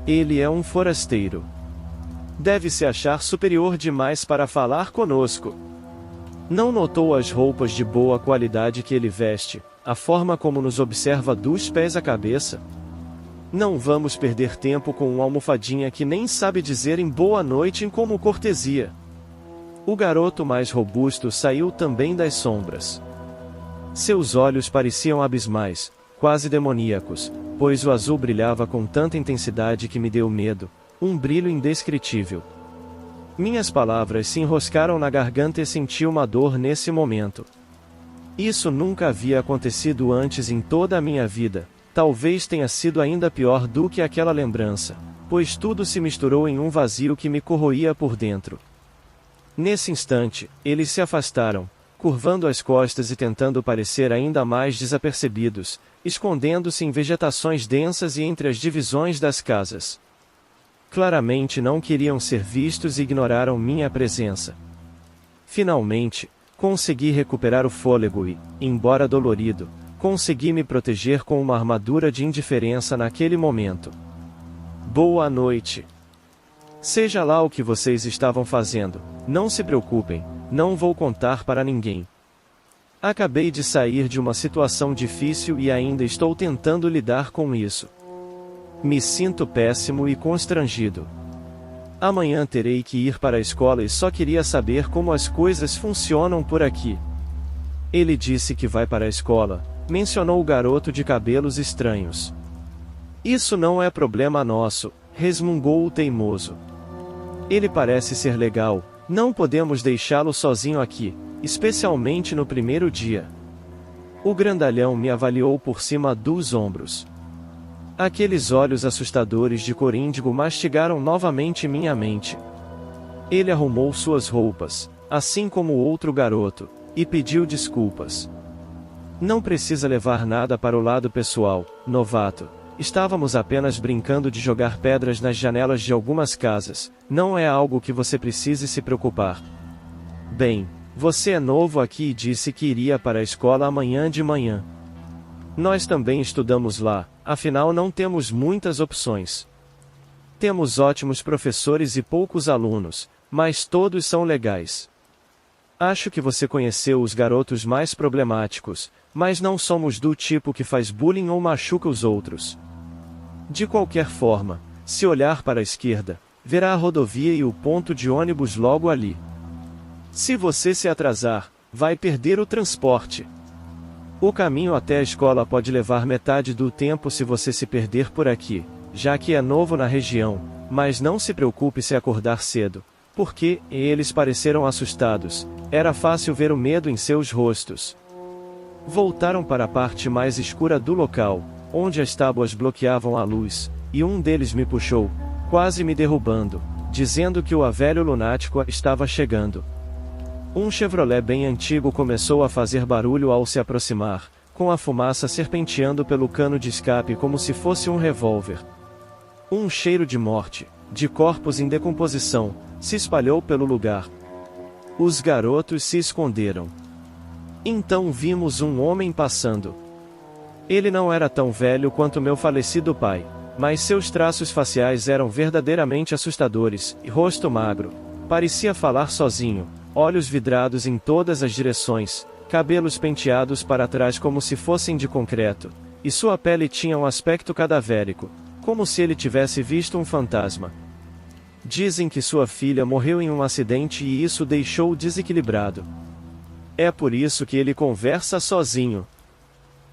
Ele é um forasteiro. Deve se achar superior demais para falar conosco. Não notou as roupas de boa qualidade que ele veste, a forma como nos observa dos pés à cabeça? Não vamos perder tempo com uma almofadinha que nem sabe dizer em boa noite como cortesia. O garoto mais robusto saiu também das sombras. Seus olhos pareciam abismais, quase demoníacos, pois o azul brilhava com tanta intensidade que me deu medo, um brilho indescritível. Minhas palavras se enroscaram na garganta e senti uma dor nesse momento. Isso nunca havia acontecido antes em toda a minha vida. Talvez tenha sido ainda pior do que aquela lembrança, pois tudo se misturou em um vazio que me corroía por dentro. Nesse instante, eles se afastaram, curvando as costas e tentando parecer ainda mais desapercebidos, escondendo-se em vegetações densas e entre as divisões das casas. Claramente não queriam ser vistos e ignoraram minha presença. Finalmente, consegui recuperar o fôlego e, embora dolorido, consegui me proteger com uma armadura de indiferença naquele momento. Boa noite. Seja lá o que vocês estavam fazendo, não se preocupem, não vou contar para ninguém. Acabei de sair de uma situação difícil e ainda estou tentando lidar com isso. Me sinto péssimo e constrangido. Amanhã terei que ir para a escola e só queria saber como as coisas funcionam por aqui. Ele disse que vai para a escola, mencionou o garoto de cabelos estranhos. Isso não é problema nosso, resmungou o teimoso. Ele parece ser legal, não podemos deixá-lo sozinho aqui, especialmente no primeiro dia. O grandalhão me avaliou por cima dos ombros. Aqueles olhos assustadores de Coríndigo mastigaram novamente minha mente. Ele arrumou suas roupas, assim como o outro garoto, e pediu desculpas. Não precisa levar nada para o lado pessoal, novato. Estávamos apenas brincando de jogar pedras nas janelas de algumas casas, não é algo que você precise se preocupar. Bem, você é novo aqui e disse que iria para a escola amanhã de manhã. Nós também estudamos lá, afinal não temos muitas opções. Temos ótimos professores e poucos alunos, mas todos são legais. Acho que você conheceu os garotos mais problemáticos, mas não somos do tipo que faz bullying ou machuca os outros. De qualquer forma, se olhar para a esquerda, verá a rodovia e o ponto de ônibus logo ali. Se você se atrasar, vai perder o transporte. O caminho até a escola pode levar metade do tempo se você se perder por aqui, já que é novo na região, mas não se preocupe se acordar cedo, porque eles pareceram assustados, era fácil ver o medo em seus rostos. Voltaram para a parte mais escura do local, onde as tábuas bloqueavam a luz, e um deles me puxou, quase me derrubando, dizendo que o velho lunático estava chegando. Um Chevrolet bem antigo começou a fazer barulho ao se aproximar, com a fumaça serpenteando pelo cano de escape como se fosse um revólver. Um cheiro de morte, de corpos em decomposição, se espalhou pelo lugar. Os garotos se esconderam. Então vimos um homem passando. Ele não era tão velho quanto meu falecido pai, mas seus traços faciais eram verdadeiramente assustadores, e rosto magro. Parecia falar sozinho, olhos vidrados em todas as direções, cabelos penteados para trás como se fossem de concreto, e sua pele tinha um aspecto cadavérico, como se ele tivesse visto um fantasma. Dizem que sua filha morreu em um acidente e isso o deixou desequilibrado. É por isso que ele conversa sozinho.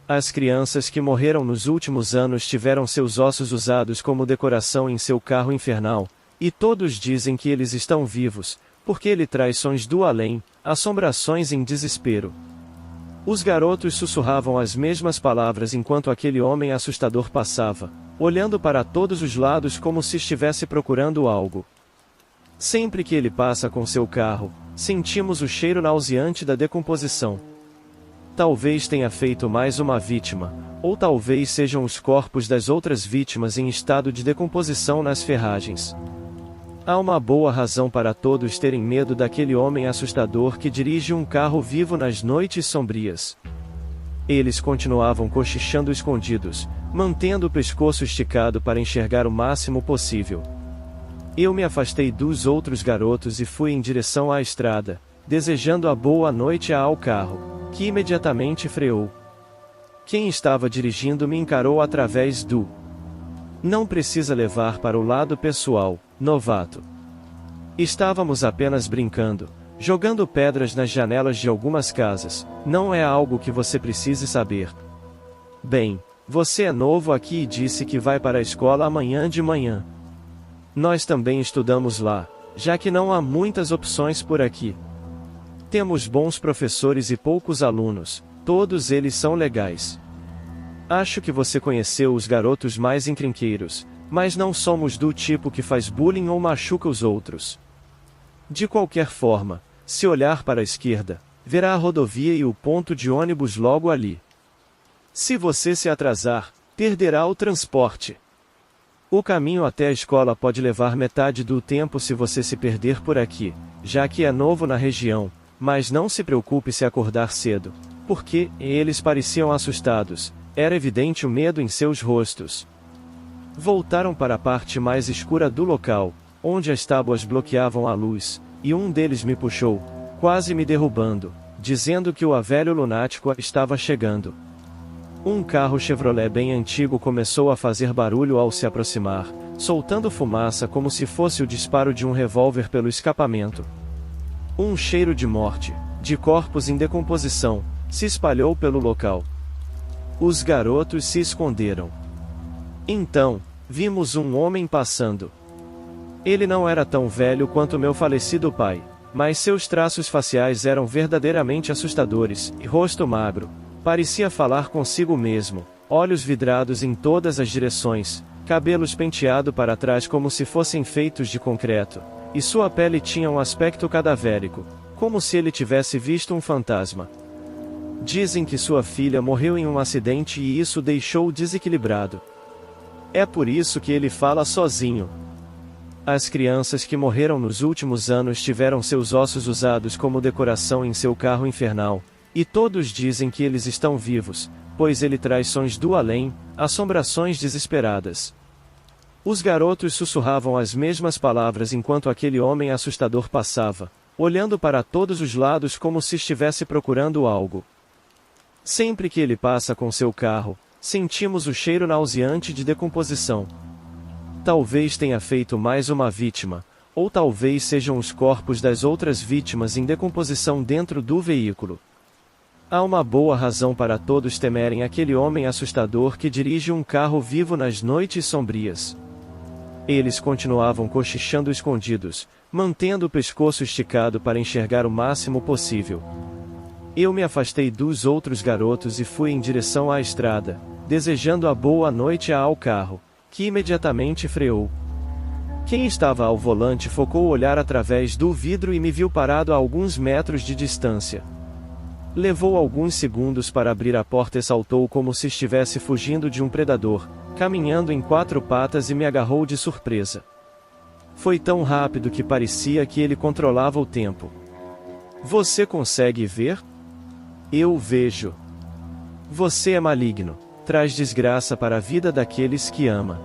As crianças que morreram nos últimos anos tiveram seus ossos usados como decoração em seu carro infernal, e todos dizem que eles estão vivos, porque ele traz sons do além, assombrações em desespero. Os garotos sussurravam as mesmas palavras enquanto aquele homem assustador passava, olhando para todos os lados como se estivesse procurando algo. Sempre que ele passa com seu carro, sentimos o cheiro nauseante da decomposição. Talvez tenha feito mais uma vítima, ou talvez sejam os corpos das outras vítimas em estado de decomposição nas ferragens. Há uma boa razão para todos terem medo daquele homem assustador que dirige um carro vivo nas noites sombrias. Eles continuavam cochichando escondidos, mantendo o pescoço esticado para enxergar o máximo possível. Eu me afastei dos outros garotos e fui em direção à estrada, desejando a boa noite ao carro, que imediatamente freou. Quem estava dirigindo me encarou através do "Não precisa levar para o lado pessoal, novato. Estávamos apenas brincando, jogando pedras nas janelas de algumas casas, não é algo que você precise saber. Bem, você é novo aqui e disse que vai para a escola amanhã de manhã. Nós também estudamos lá, já que não há muitas opções por aqui. Temos bons professores e poucos alunos, todos eles são legais. Acho que você conheceu os garotos mais encrenqueiros, mas não somos do tipo que faz bullying ou machuca os outros. De qualquer forma, se olhar para a esquerda, verá a rodovia e o ponto de ônibus logo ali. Se você se atrasar, perderá o transporte. O caminho até a escola pode levar metade do tempo se você se perder por aqui, já que é novo na região, mas não se preocupe se acordar cedo, porque eles pareciam assustados, era evidente o medo em seus rostos. Voltaram para a parte mais escura do local, onde as tábuas bloqueavam a luz, e um deles me puxou, quase me derrubando, dizendo que o velho lunático estava chegando. Um carro Chevrolet bem antigo começou a fazer barulho ao se aproximar, soltando fumaça como se fosse o disparo de um revólver pelo escapamento. Um cheiro de morte, de corpos em decomposição, se espalhou pelo local. Os garotos se esconderam. Então, vimos um homem passando. Ele não era tão velho quanto meu falecido pai, mas seus traços faciais eram verdadeiramente assustadores, e rosto magro. Parecia falar consigo mesmo, olhos vidrados em todas as direções, cabelos penteados para trás como se fossem feitos de concreto, e sua pele tinha um aspecto cadavérico, como se ele tivesse visto um fantasma. Dizem que sua filha morreu em um acidente e isso o deixou desequilibrado. É por isso que ele fala sozinho. As crianças que morreram nos últimos anos tiveram seus ossos usados como decoração em seu carro infernal, e todos dizem que eles estão vivos, pois ele traz sons do além, assombrações desesperadas. Os garotos sussurravam as mesmas palavras enquanto aquele homem assustador passava, olhando para todos os lados como se estivesse procurando algo. Sempre que ele passa com seu carro, sentimos o cheiro nauseante de decomposição. Talvez tenha feito mais uma vítima, ou talvez sejam os corpos das outras vítimas em decomposição dentro do veículo. Há uma boa razão para todos temerem aquele homem assustador que dirige um carro vivo nas noites sombrias. Eles continuavam cochichando escondidos, mantendo o pescoço esticado para enxergar o máximo possível. Eu me afastei dos outros garotos e fui em direção à estrada, desejando a boa noite ao carro, que imediatamente freou. Quem estava ao volante focou o olhar através do vidro e me viu parado a alguns metros de distância. Levou alguns segundos para abrir a porta e saltou como se estivesse fugindo de um predador, caminhando em 4 patas e me agarrou de surpresa. Foi tão rápido que parecia que ele controlava o tempo. Você consegue ver? Eu vejo. Você é maligno, traz desgraça para a vida daqueles que ama.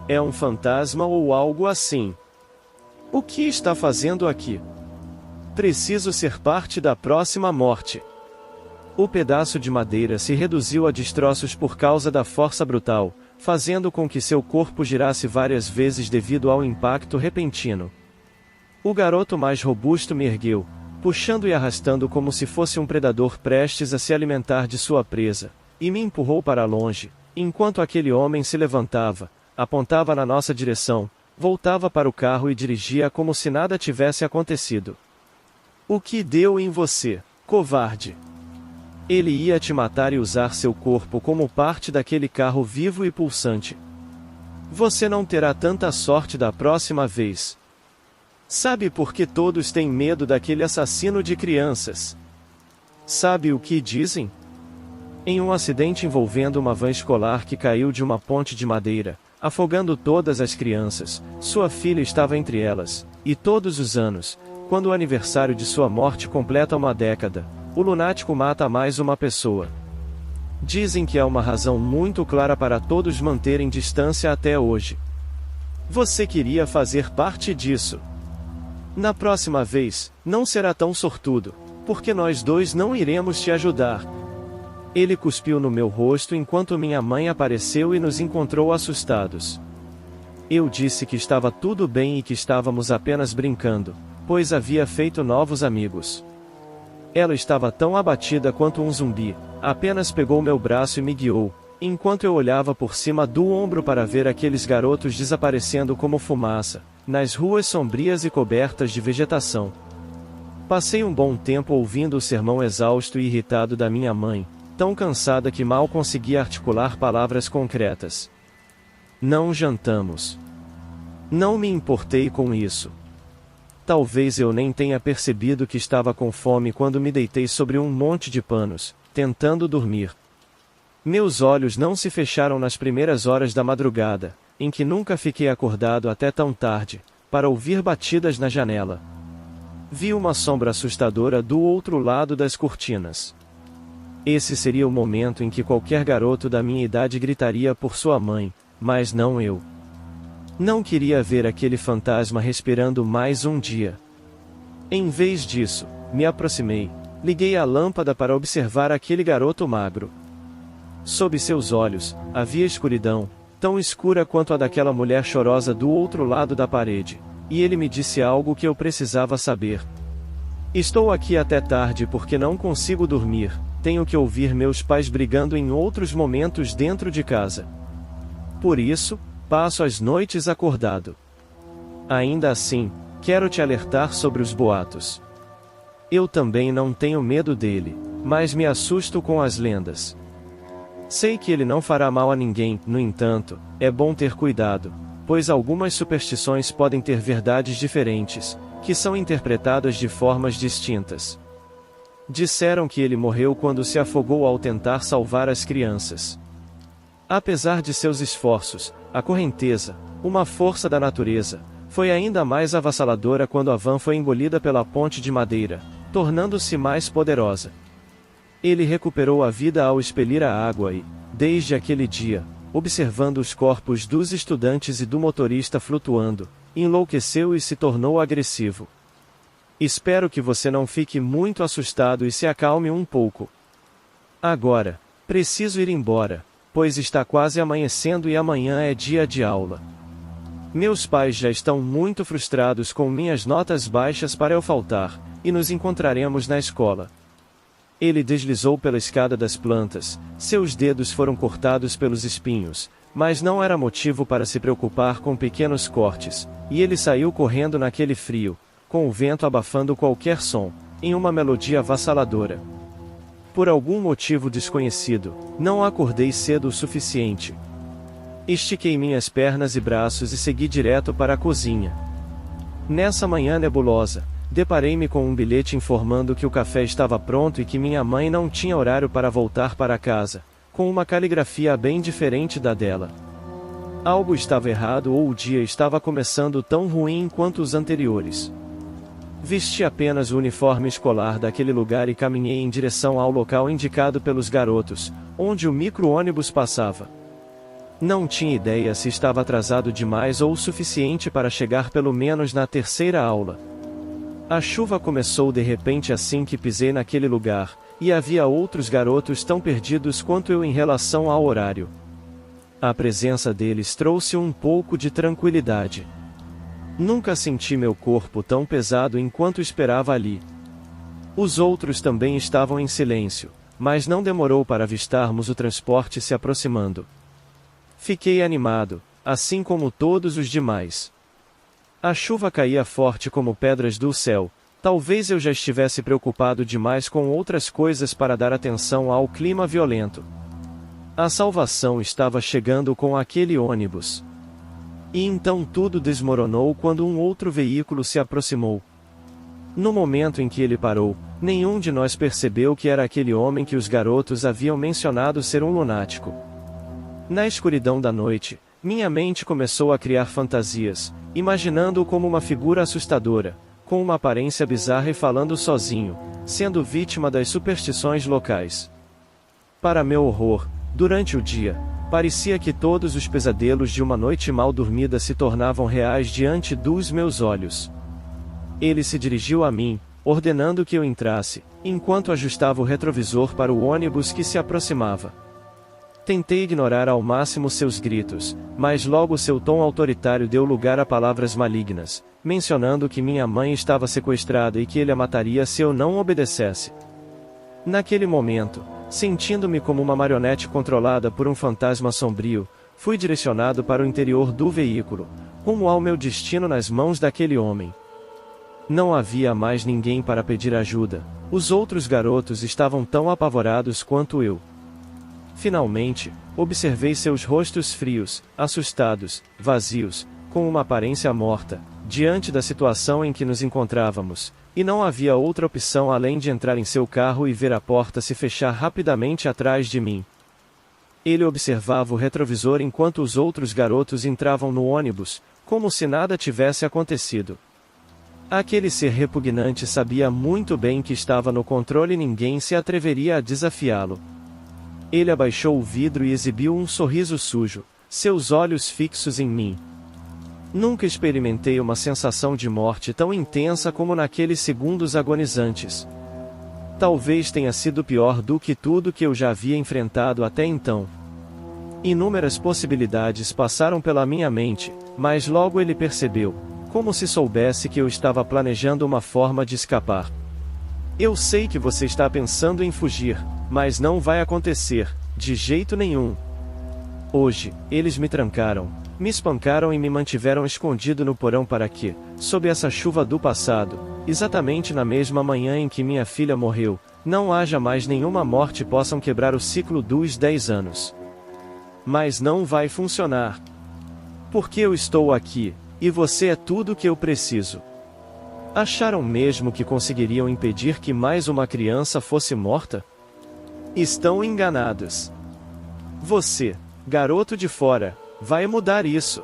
É um fantasma ou algo assim. O que está fazendo aqui? Preciso ser parte da próxima morte. O pedaço de madeira se reduziu a destroços por causa da força brutal, fazendo com que seu corpo girasse várias vezes devido ao impacto repentino. O garoto mais robusto me ergueu, puxando e arrastando como se fosse um predador prestes a se alimentar de sua presa, e me empurrou para longe, enquanto aquele homem se levantava, apontava na nossa direção, voltava para o carro e dirigia como se nada tivesse acontecido. O que deu em você, covarde? Ele ia te matar e usar seu corpo como parte daquele carro vivo e pulsante. Você não terá tanta sorte da próxima vez. Sabe por que todos têm medo daquele assassino de crianças? Sabe o que dizem? Em um acidente envolvendo uma van escolar que caiu de uma ponte de madeira, afogando todas as crianças, sua filha estava entre elas, e todos os anos, quando o aniversário de sua morte completa uma década, o lunático mata mais uma pessoa. Dizem que há uma razão muito clara para todos manterem distância até hoje. Você queria fazer parte disso. Na próxima vez, não será tão sortudo, porque nós dois não iremos te ajudar. Ele cuspiu no meu rosto enquanto minha mãe apareceu e nos encontrou assustados. Eu disse que estava tudo bem e que estávamos apenas brincando, pois havia feito novos amigos. Ela estava tão abatida quanto um zumbi, apenas pegou meu braço e me guiou, enquanto eu olhava por cima do ombro para ver aqueles garotos desaparecendo como fumaça, nas ruas sombrias e cobertas de vegetação. Passei um bom tempo ouvindo o sermão exausto e irritado da minha mãe, tão cansada que mal conseguia articular palavras concretas. Não jantamos. Não me importei com isso. Talvez eu nem tenha percebido que estava com fome quando me deitei sobre um monte de panos, tentando dormir. Meus olhos não se fecharam nas primeiras horas da madrugada, em que nunca fiquei acordado até tão tarde, para ouvir batidas na janela. Vi uma sombra assustadora do outro lado das cortinas. Esse seria o momento em que qualquer garoto da minha idade gritaria por sua mãe, mas não eu. Não queria ver aquele fantasma respirando mais um dia. Em vez disso, me aproximei, liguei a lâmpada para observar aquele garoto magro. Sob seus olhos, havia escuridão, tão escura quanto a daquela mulher chorosa do outro lado da parede, e ele me disse algo que eu precisava saber. Estou aqui até tarde porque não consigo dormir, tenho que ouvir meus pais brigando em outros momentos dentro de casa. Por isso, passo as noites acordado. Ainda assim, quero te alertar sobre os boatos. Eu também não tenho medo dele, mas me assusto com as lendas. Sei que ele não fará mal a ninguém, no entanto, é bom ter cuidado, pois algumas superstições podem ter verdades diferentes, que são interpretadas de formas distintas. Disseram que ele morreu quando se afogou ao tentar salvar as crianças. Apesar de seus esforços, a correnteza, uma força da natureza, foi ainda mais avassaladora quando a van foi engolida pela ponte de madeira, tornando-se mais poderosa. Ele recuperou a vida ao expelir a água e, desde aquele dia, observando os corpos dos estudantes e do motorista flutuando, enlouqueceu e se tornou agressivo. Espero que você não fique muito assustado e se acalme um pouco. Agora, preciso ir embora, pois está quase amanhecendo e amanhã é dia de aula. Meus pais já estão muito frustrados com minhas notas baixas para eu faltar, e nos encontraremos na escola. Ele deslizou pela escada das plantas, seus dedos foram cortados pelos espinhos, mas não era motivo para se preocupar com pequenos cortes, e ele saiu correndo naquele frio, com o vento abafando qualquer som, em uma melodia avassaladora. Por algum motivo desconhecido, não acordei cedo o suficiente. Estiquei minhas pernas e braços e segui direto para a cozinha. Nessa manhã nebulosa, deparei-me com um bilhete informando que o café estava pronto e que minha mãe não tinha horário para voltar para casa, com uma caligrafia bem diferente da dela. Algo estava errado ou o dia estava começando tão ruim quanto os anteriores. Vesti apenas o uniforme escolar daquele lugar e caminhei em direção ao local indicado pelos garotos, onde o micro-ônibus passava. Não tinha ideia se estava atrasado demais ou o suficiente para chegar pelo menos na terceira aula. A chuva começou de repente assim que pisei naquele lugar, e havia outros garotos tão perdidos quanto eu em relação ao horário. A presença deles trouxe um pouco de tranquilidade. Nunca senti meu corpo tão pesado enquanto esperava ali. Os outros também estavam em silêncio, mas não demorou para avistarmos o transporte se aproximando. Fiquei animado, assim como todos os demais. A chuva caía forte como pedras do céu. Talvez eu já estivesse preocupado demais com outras coisas para dar atenção ao clima violento. A salvação estava chegando com aquele ônibus. E então tudo desmoronou quando um outro veículo se aproximou. No momento em que ele parou, nenhum de nós percebeu que era aquele homem que os garotos haviam mencionado ser um lunático. Na escuridão da noite, minha mente começou a criar fantasias, imaginando-o como uma figura assustadora, com uma aparência bizarra e falando sozinho, sendo vítima das superstições locais. Para meu horror, durante o dia, parecia que todos os pesadelos de uma noite mal dormida se tornavam reais diante dos meus olhos. Ele se dirigiu a mim, ordenando que eu entrasse, enquanto ajustava o retrovisor para o ônibus que se aproximava. Tentei ignorar ao máximo seus gritos, mas logo seu tom autoritário deu lugar a palavras malignas, mencionando que minha mãe estava sequestrada e que ele a mataria se eu não obedecesse. Naquele momento, sentindo-me como uma marionete controlada por um fantasma sombrio, fui direcionado para o interior do veículo, rumo ao meu destino nas mãos daquele homem. Não havia mais ninguém para pedir ajuda, os outros garotos estavam tão apavorados quanto eu. Finalmente, observei seus rostos frios, assustados, vazios, com uma aparência morta, diante da situação em que nos encontrávamos, e não havia outra opção além de entrar em seu carro e ver a porta se fechar rapidamente atrás de mim. Ele observava o retrovisor enquanto os outros garotos entravam no ônibus, como se nada tivesse acontecido. Aquele ser repugnante sabia muito bem que estava no controle e ninguém se atreveria a desafiá-lo. Ele abaixou o vidro e exibiu um sorriso sujo, seus olhos fixos em mim. Nunca experimentei uma sensação de morte tão intensa como naqueles segundos agonizantes. Talvez tenha sido pior do que tudo que eu já havia enfrentado até então. Inúmeras possibilidades passaram pela minha mente, mas logo ele percebeu, como se soubesse que eu estava planejando uma forma de escapar. Eu sei que você está pensando em fugir, mas não vai acontecer, de jeito nenhum. Hoje, eles me trancaram, me espancaram e me mantiveram escondido no porão para que, sob essa chuva do passado, exatamente na mesma manhã em que minha filha morreu, não haja mais nenhuma morte possam quebrar o ciclo dos 10 anos. Mas não vai funcionar. Porque eu estou aqui, e você é tudo o que eu preciso. Acharam mesmo que conseguiriam impedir que mais uma criança fosse morta? Estão enganados. Você, garoto de fora, vai mudar isso.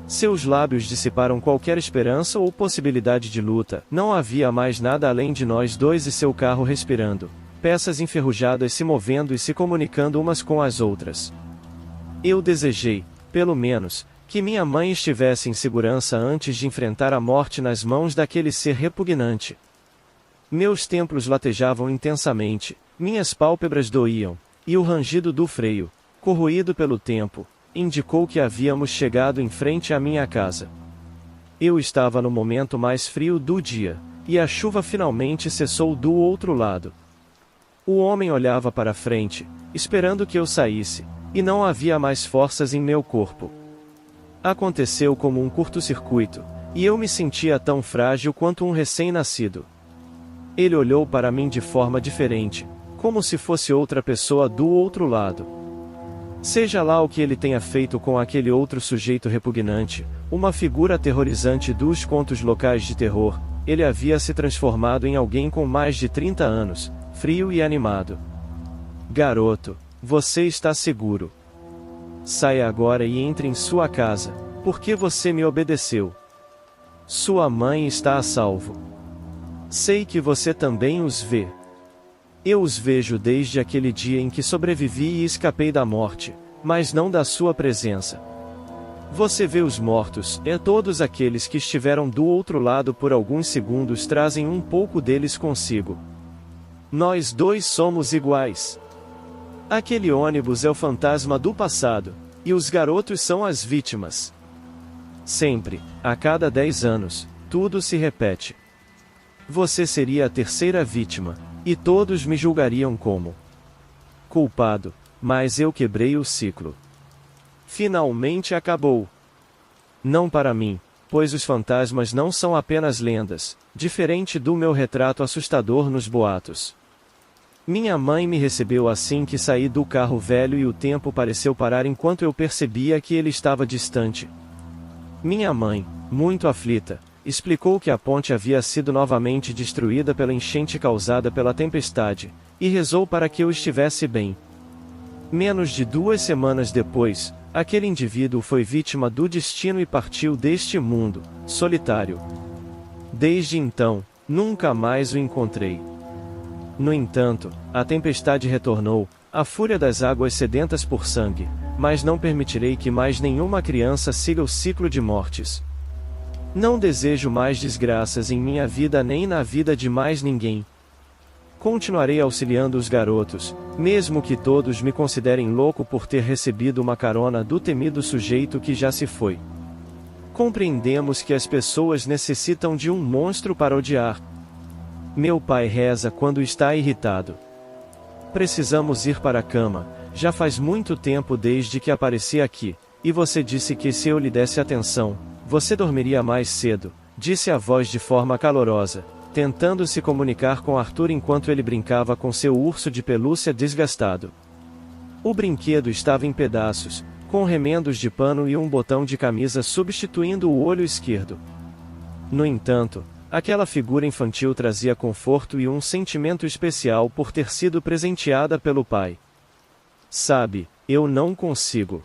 Seus lábios dissiparam qualquer esperança ou possibilidade de luta. Não havia mais nada além de nós dois e seu carro respirando, peças enferrujadas se movendo e se comunicando umas com as outras. Eu desejei, pelo menos, que minha mãe estivesse em segurança antes de enfrentar a morte nas mãos daquele ser repugnante. Meus templos latejavam intensamente, minhas pálpebras doíam, e o rangido do freio, corroído pelo tempo, indicou que havíamos chegado em frente à minha casa. Eu estava no momento mais frio do dia, e a chuva finalmente cessou do outro lado. O homem olhava para frente, esperando que eu saísse, e não havia mais forças em meu corpo. Aconteceu como um curto-circuito, e eu me sentia tão frágil quanto um recém-nascido. Ele olhou para mim de forma diferente, como se fosse outra pessoa do outro lado. Seja lá o que ele tenha feito com aquele outro sujeito repugnante, uma figura aterrorizante dos contos locais de terror, ele havia se transformado em alguém com mais de 30 anos, frio e animado. Garoto, você está seguro. Saia agora e entre em sua casa, porque você me obedeceu. Sua mãe está a salvo. Sei que você também os vê. Eu os vejo desde aquele dia em que sobrevivi e escapei da morte, mas não da sua presença. Você vê os mortos, todos aqueles que estiveram do outro lado por alguns segundos trazem um pouco deles consigo. Nós dois somos iguais. Aquele ônibus é o fantasma do passado, e os garotos são as vítimas. Sempre, a cada 10 anos, tudo se repete. Você seria a terceira vítima, E todos me julgariam como culpado, mas eu quebrei o ciclo. Finalmente acabou. Não para mim, pois os fantasmas não são apenas lendas, diferente do meu retrato assustador nos boatos. Minha mãe me recebeu assim que saí do carro velho e o tempo pareceu parar enquanto eu percebia que ele estava distante. Minha mãe, muito aflita, explicou que a ponte havia sido novamente destruída pela enchente causada pela tempestade, e rezou para que eu estivesse bem. Menos de 2 semanas depois, aquele indivíduo foi vítima do destino e partiu deste mundo, solitário. Desde então, nunca mais o encontrei. No entanto, a tempestade retornou, a fúria das águas sedentas por sangue, mas não permitirei que mais nenhuma criança siga o ciclo de mortes. Não desejo mais desgraças em minha vida nem na vida de mais ninguém. Continuarei auxiliando os garotos, mesmo que todos me considerem louco por ter recebido uma carona do temido sujeito que já se foi. Compreendemos que as pessoas necessitam de um monstro para odiar. Meu pai reza quando está irritado. Precisamos ir para a cama, já faz muito tempo desde que apareci aqui, e você disse que se eu lhe desse atenção, você dormiria mais cedo, disse a voz de forma calorosa, tentando se comunicar com Arthur enquanto ele brincava com seu urso de pelúcia desgastado. O brinquedo estava em pedaços, com remendos de pano e um botão de camisa substituindo o olho esquerdo. No entanto, aquela figura infantil trazia conforto e um sentimento especial por ter sido presenteada pelo pai. Sabe, eu não consigo.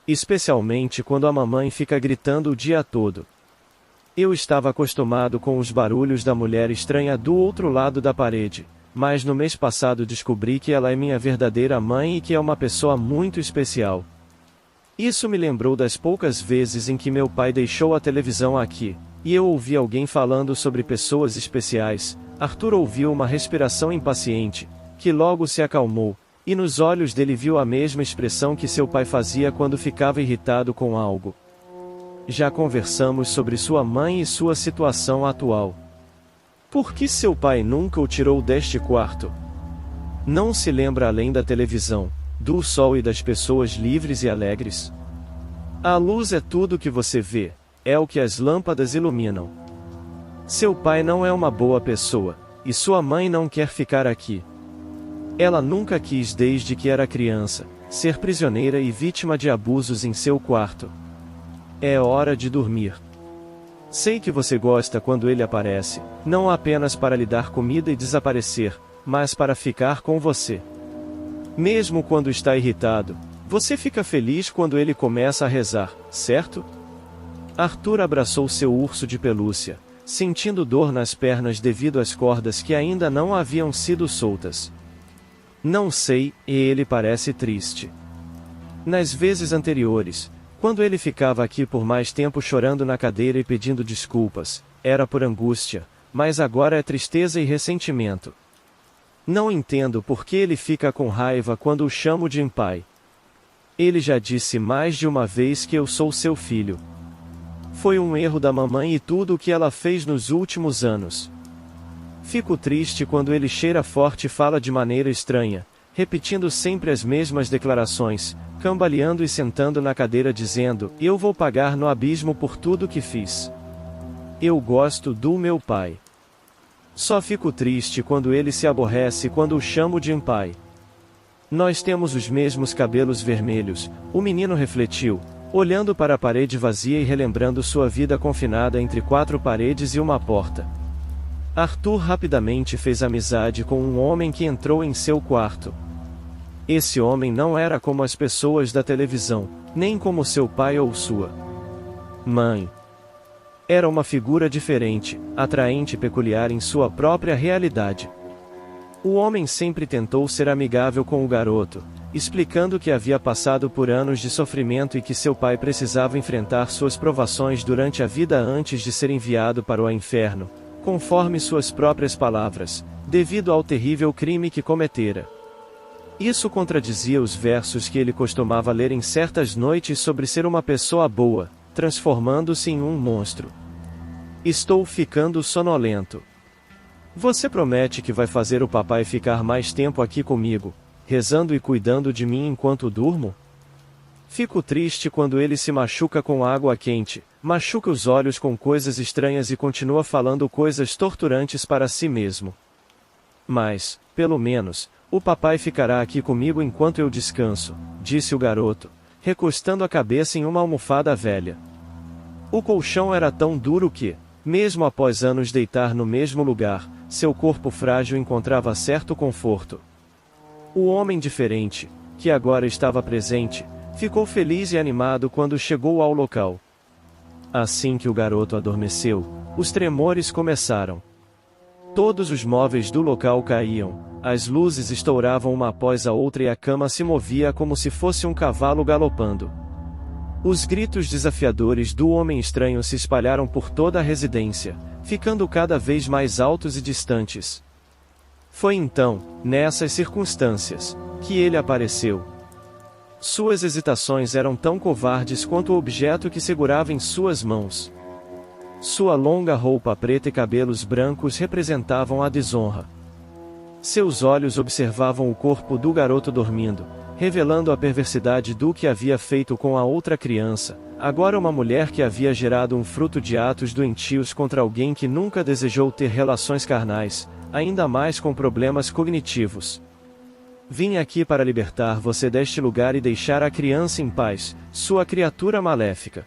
Especialmente quando a mamãe fica gritando o dia todo. Eu estava acostumado com os barulhos da mulher estranha do outro lado da parede, mas no mês passado descobri que ela é minha verdadeira mãe e que é uma pessoa muito especial. Isso me lembrou das poucas vezes em que meu pai deixou a televisão aqui, e eu ouvi alguém falando sobre pessoas especiais. Arthur ouviu uma respiração impaciente, que logo se acalmou, e nos olhos dele viu a mesma expressão que seu pai fazia quando ficava irritado com algo. Já conversamos sobre sua mãe e sua situação atual. Por que seu pai nunca o tirou deste quarto? Não se lembra além da televisão, do sol e das pessoas livres e alegres? A luz é tudo que você vê, é o que as lâmpadas iluminam. Seu pai não é uma boa pessoa, e sua mãe não quer ficar aqui. Ela nunca quis desde que era criança, ser prisioneira e vítima de abusos em seu quarto. É hora de dormir. Sei que você gosta quando ele aparece, não apenas para lhe dar comida e desaparecer, mas para ficar com você. Mesmo quando está irritado, você fica feliz quando ele começa a rezar, certo? Arthur abraçou seu urso de pelúcia, sentindo dor nas pernas devido às cordas que ainda não haviam sido soltas. Não sei, e ele parece triste. Nas vezes anteriores, quando ele ficava aqui por mais tempo chorando na cadeira e pedindo desculpas, era por angústia, mas agora é tristeza e ressentimento. Não entendo por que ele fica com raiva quando o chamo de pai. Ele já disse mais de uma vez que eu sou seu filho. Foi um erro da mamãe e tudo o que ela fez nos últimos anos. Fico triste quando ele cheira forte e fala de maneira estranha, repetindo sempre as mesmas declarações, cambaleando e sentando na cadeira dizendo, eu vou pagar no abismo por tudo que fiz. Eu gosto do meu pai. Só fico triste quando ele se aborrece quando o chamo de pai. Nós temos os mesmos cabelos vermelhos, o menino refletiu, olhando para a parede vazia e relembrando sua vida confinada entre 4 paredes e uma porta. Arthur rapidamente fez amizade com um homem que entrou em seu quarto. Esse homem não era como as pessoas da televisão, nem como seu pai ou sua mãe. Era uma figura diferente, atraente e peculiar em sua própria realidade. O homem sempre tentou ser amigável com o garoto, explicando que havia passado por anos de sofrimento e que seu pai precisava enfrentar suas provações durante a vida antes de ser enviado para o inferno, conforme suas próprias palavras, devido ao terrível crime que cometera. Isso contradizia os versos que ele costumava ler em certas noites sobre ser uma pessoa boa, transformando-se em um monstro. Estou ficando sonolento. Você promete que vai fazer o papai ficar mais tempo aqui comigo, rezando e cuidando de mim enquanto durmo? Fico triste quando ele se machuca com água quente, machuca os olhos com coisas estranhas e continua falando coisas torturantes para si mesmo. Mas, pelo menos, o papai ficará aqui comigo enquanto eu descanso, disse o garoto, recostando a cabeça em uma almofada velha. O colchão era tão duro que, mesmo após anos deitar no mesmo lugar, seu corpo frágil encontrava certo conforto. O homem diferente, que agora estava presente, ficou feliz e animado quando chegou ao local. Assim que o garoto adormeceu, os tremores começaram. Todos os móveis do local caíam, as luzes estouravam uma após a outra e a cama se movia como se fosse um cavalo galopando. Os gritos desafiadores do homem estranho se espalharam por toda a residência, ficando cada vez mais altos e distantes. Foi então, nessas circunstâncias, que ele apareceu. Suas hesitações eram tão covardes quanto o objeto que segurava em suas mãos. Sua longa roupa preta e cabelos brancos representavam a desonra. Seus olhos observavam o corpo do garoto dormindo, revelando a perversidade do que havia feito com a outra criança, agora uma mulher que havia gerado um fruto de atos doentios contra alguém que nunca desejou ter relações carnais, ainda mais com problemas cognitivos. Vim aqui para libertar você deste lugar e deixar a criança em paz, sua criatura maléfica.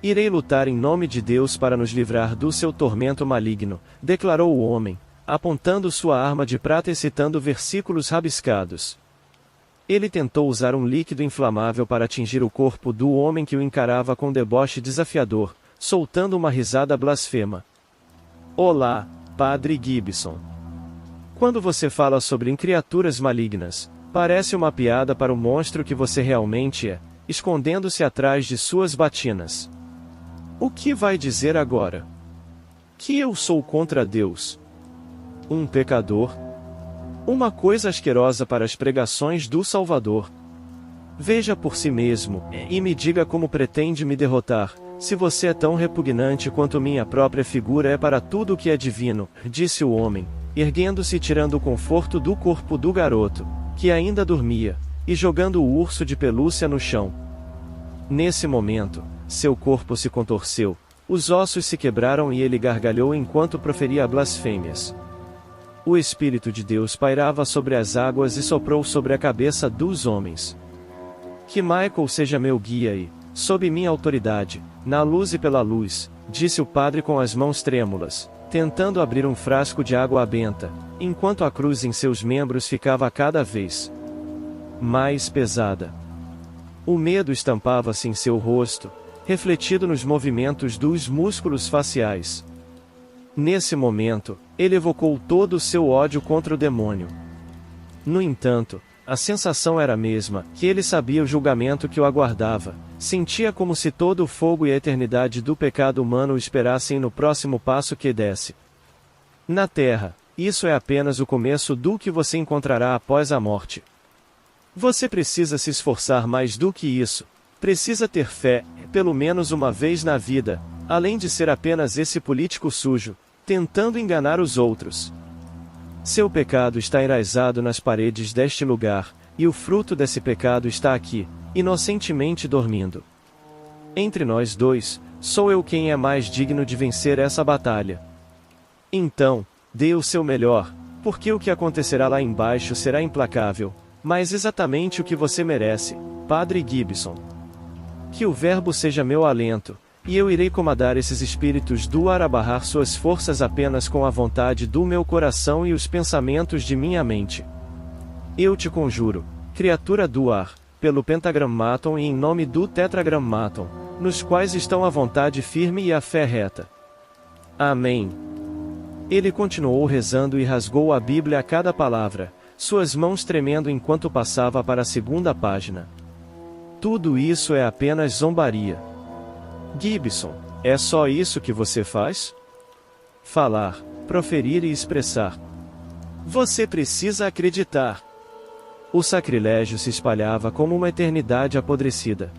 Irei lutar em nome de Deus para nos livrar do seu tormento maligno, declarou o homem, apontando sua arma de prata e citando versículos rabiscados. Ele tentou usar um líquido inflamável para atingir o corpo do homem que o encarava com deboche desafiador, soltando uma risada blasfema. Olá, Padre Gibson. Quando você fala sobre criaturas malignas, parece uma piada para o monstro que você realmente é, escondendo-se atrás de suas batinas. O que vai dizer agora? Que eu sou contra Deus? Um pecador? Uma coisa asquerosa para as pregações do Salvador. Veja por si mesmo, e me diga como pretende me derrotar, se você é tão repugnante quanto minha própria figura é para tudo o que é divino, disse o homem, erguendo-se e tirando o conforto do corpo do garoto, que ainda dormia, e jogando o urso de pelúcia no chão. Nesse momento, seu corpo se contorceu, os ossos se quebraram e ele gargalhou enquanto proferia blasfêmias. O Espírito de Deus pairava sobre as águas e soprou sobre a cabeça dos homens. Que Michael seja meu guia e, sob minha autoridade, na luz e pela luz, disse o padre com as mãos trêmulas, tentando abrir um frasco de água benta, enquanto a cruz em seus membros ficava cada vez mais pesada. O medo estampava-se em seu rosto, refletido nos movimentos dos músculos faciais. Nesse momento, ele evocou todo o seu ódio contra o demônio. No entanto, a sensação era a mesma, que ele sabia o julgamento que o aguardava, sentia como se todo o fogo e a eternidade do pecado humano o esperassem no próximo passo que desse. Na Terra, isso é apenas o começo do que você encontrará após a morte. Você precisa se esforçar mais do que isso, precisa ter fé, pelo menos uma vez na vida, além de ser apenas esse político sujo, tentando enganar os outros. Seu pecado está enraizado nas paredes deste lugar, e o fruto desse pecado está aqui, inocentemente dormindo. Entre nós dois, sou eu quem é mais digno de vencer essa batalha. Então, dê o seu melhor, porque o que acontecerá lá embaixo será implacável, mas exatamente o que você merece, Padre Gibson. Que o verbo seja meu alento, e eu irei comandar esses espíritos do ar a barrar suas forças apenas com a vontade do meu coração e os pensamentos de minha mente. Eu te conjuro, criatura do ar, pelo pentagrammaton e em nome do tetragrammaton, nos quais estão a vontade firme e a fé reta. Amém. Ele continuou rezando e rasgou a Bíblia a cada palavra, suas mãos tremendo enquanto passava para a segunda página. Tudo isso é apenas zombaria. Gibson, é só isso que você faz? Falar, proferir e expressar. Você precisa acreditar. O sacrilégio se espalhava como uma eternidade apodrecida.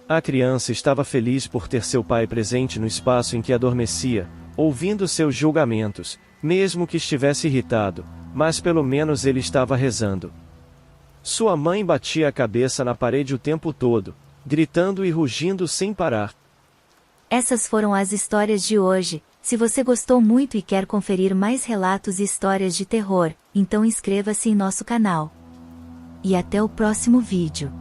A criança estava feliz por ter seu pai presente no espaço em que adormecia, ouvindo seus julgamentos, Mesmo que estivesse irritado, mas pelo menos ele estava rezando. Sua mãe batia a cabeça na parede o tempo todo, gritando e rugindo sem parar. Essas foram as histórias de hoje. Se você gostou muito e quer conferir mais relatos e histórias de terror, então inscreva-se em nosso canal. E até o próximo vídeo.